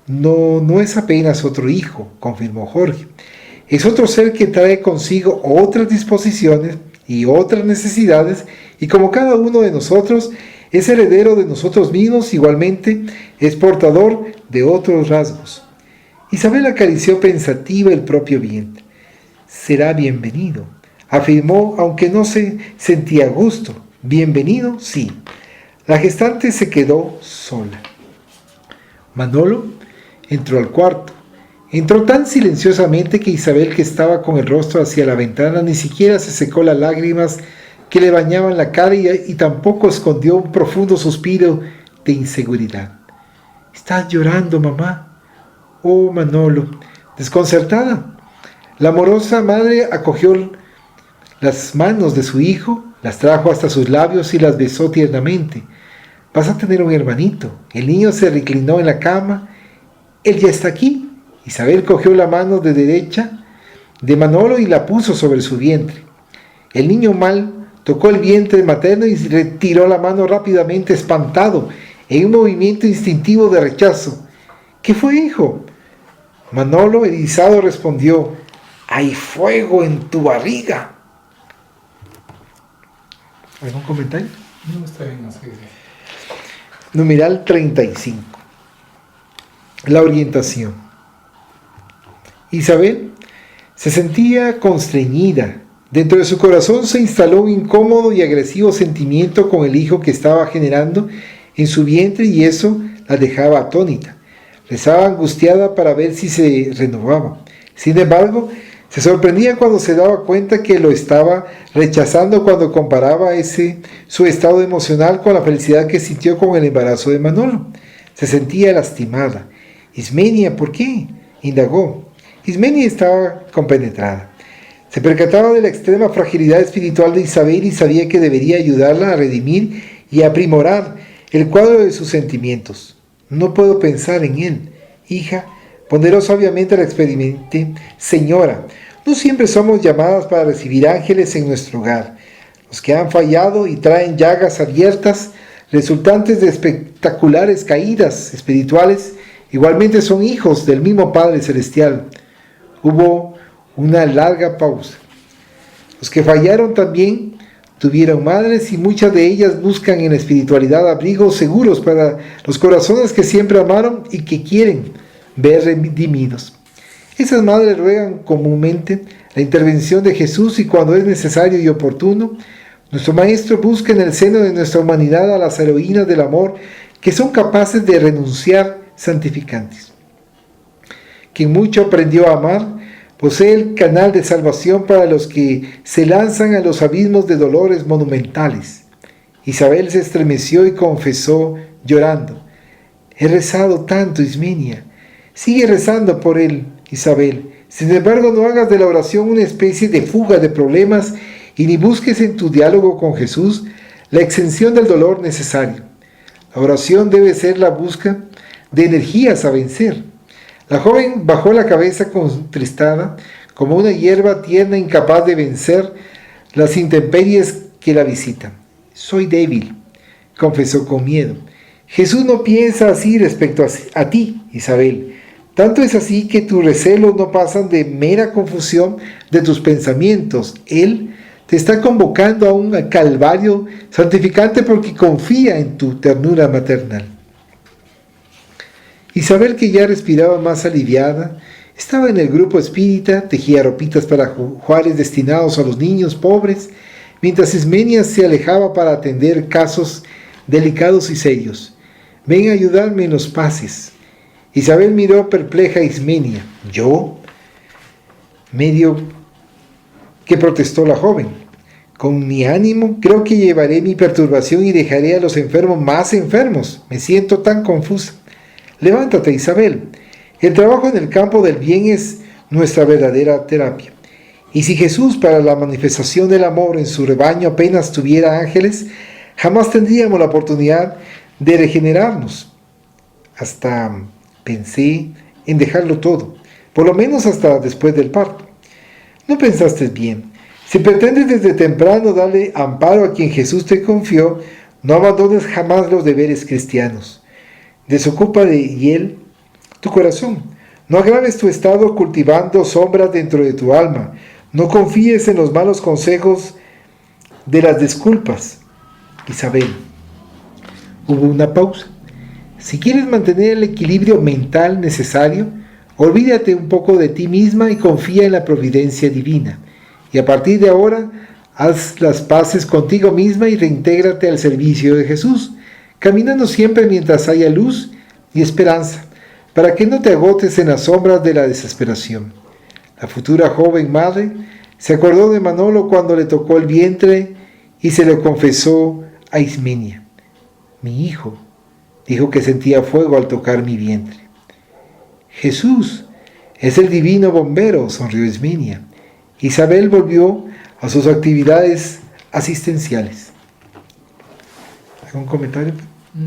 No es apenas otro hijo», confirmó Jorge. «Es otro ser que trae consigo otras disposiciones y otras necesidades, y como cada uno de nosotros, es heredero de nosotros mismos, igualmente es portador de otros rasgos». Isabel acarició pensativa el propio vientre. «Será bienvenido», afirmó, aunque no se sentía a gusto. «Bienvenido, sí». La gestante se quedó sola. Manolo entró al cuarto. Entró tan silenciosamente que Isabel, que estaba con el rostro hacia la ventana, ni siquiera se secó las lágrimas que le bañaban la cara y tampoco escondió un profundo suspiro de inseguridad. «¿Estás llorando, mamá?» «Oh, Manolo», desconcertada. La amorosa madre acogió las manos de su hijo, las trajo hasta sus labios y las besó tiernamente. «Vas a tener un hermanito». El niño se reclinó en la cama. «Él ya está aquí». Isabel cogió la mano de derecha de Manolo y la puso sobre su vientre. El niño mal tocó el vientre materno y retiró la mano rápidamente, espantado, en un movimiento instintivo de rechazo. «¿Qué fue, hijo?» Manolo, erizado, respondió: «Hay fuego en tu barriga». ¿Algún comentario? No, está bien, así. Numeral 35. La orientación. Isabel se sentía constreñida. Dentro de su corazón se instaló un incómodo y agresivo sentimiento con el hijo que estaba generando en su vientre y eso la dejaba atónita. Rezaba angustiada para ver si se renovaba. Sin embargo, se sorprendía cuando se daba cuenta que lo estaba rechazando cuando comparaba su estado emocional con la felicidad que sintió con el embarazo de Manolo. Se sentía lastimada. «Ismenia, ¿por qué?», indagó. Ismenia estaba compenetrada. Se percataba de la extrema fragilidad espiritual de Isabel y sabía que debería ayudarla a redimir y a aprimorar el cuadro de sus sentimientos. «No puedo pensar en él, hija», ponderó sabiamente la experimente. «Señora, no siempre somos llamadas para recibir ángeles en nuestro hogar. Los que han fallado y traen llagas abiertas, resultantes de espectaculares caídas espirituales, igualmente son hijos del mismo Padre Celestial». Hubo una larga pausa. Los que fallaron también tuvieron madres y muchas de ellas buscan en la espiritualidad abrigos seguros para los corazones que siempre amaron y que quieren ver redimidos. Esas madres ruegan comúnmente la intervención de Jesús y cuando es necesario y oportuno, nuestro Maestro busca en el seno de nuestra humanidad a las heroínas del amor que son capaces de renunciar santificantes. Quien mucho aprendió a amar, posee el canal de salvación para los que se lanzan a los abismos de dolores monumentales. Isabel se estremeció y confesó llorando: «He rezado tanto, Ismenia». «Sigue rezando por él, Isabel. Sin embargo, no hagas de la oración una especie de fuga de problemas y ni busques en tu diálogo con Jesús la exención del dolor necesario. La oración debe ser la búsqueda de energías a vencer». La joven bajó la cabeza contristada, como una hierba tierna incapaz de vencer las intemperies que la visitan. «Soy débil», confesó con miedo. «Jesús no piensa así respecto a ti, Isabel. Tanto es así que tus recelos no pasan de mera confusión de tus pensamientos. Él te está convocando a un calvario santificante porque confía en tu ternura maternal». Isabel, que ya respiraba más aliviada, estaba en el grupo espírita, tejía ropitas para juares destinados a los niños pobres, mientras Ismenia se alejaba para atender casos delicados y serios. «Ven a ayudarme en los pases». Isabel miró perpleja a Ismenia. «¿Yo?» medio que protestó la joven. «Con mi ánimo, creo que llevaré mi perturbación y dejaré a los enfermos más enfermos. Me siento tan confusa». «Levántate, Isabel. El trabajo en el campo del bien es nuestra verdadera terapia. Y si Jesús, para la manifestación del amor en su rebaño, apenas tuviera ángeles, jamás tendríamos la oportunidad de regenerarnos». Hasta pensé en dejarlo todo, por lo menos hasta después del parto. «No pensaste bien. Si pretendes desde temprano darle amparo a quien Jesús te confió, no abandones jamás los deberes cristianos. Desocupa de él tu corazón. No agraves tu estado cultivando sombras dentro de tu alma. No confíes en los malos consejos de las disculpas». Isabel. Hubo una pausa. «Si quieres mantener el equilibrio mental necesario, olvídate un poco de ti misma y confía en la providencia divina. Y a partir de ahora, haz las paces contigo misma y reintégrate al servicio de Jesús, caminando siempre mientras haya luz y esperanza, para que no te agotes en las sombras de la desesperación». La futura joven madre se acordó de Manolo cuando le tocó el vientre y se lo confesó a Ismenia. Mi hijo dijo que sentía fuego al tocar mi vientre. Jesús es el divino bombero, sonrió Ismenia. Isabel volvió a sus actividades asistenciales. ¿Algún comentario?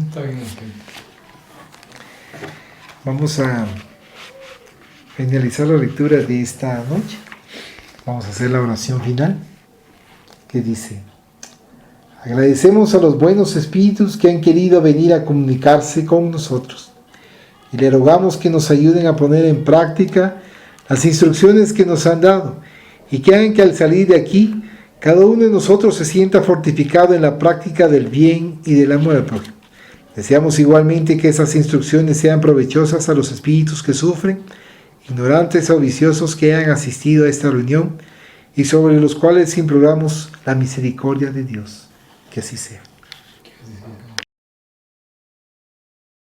Está bien, ok. Vamos a finalizar la lectura de esta noche. Vamos a hacer la oración final, que dice: agradecemos a los buenos espíritus que han querido venir a comunicarse con nosotros y le rogamos que nos ayuden a poner en práctica las instrucciones que nos han dado y que hagan que al salir de aquí cada uno de nosotros se sienta fortificado en la práctica del bien y del amor al prójimo. Deseamos igualmente que esas instrucciones sean provechosas a los espíritus que sufren, ignorantes o viciosos que hayan asistido a esta reunión y sobre los cuales imploramos la misericordia de Dios. Que así sea.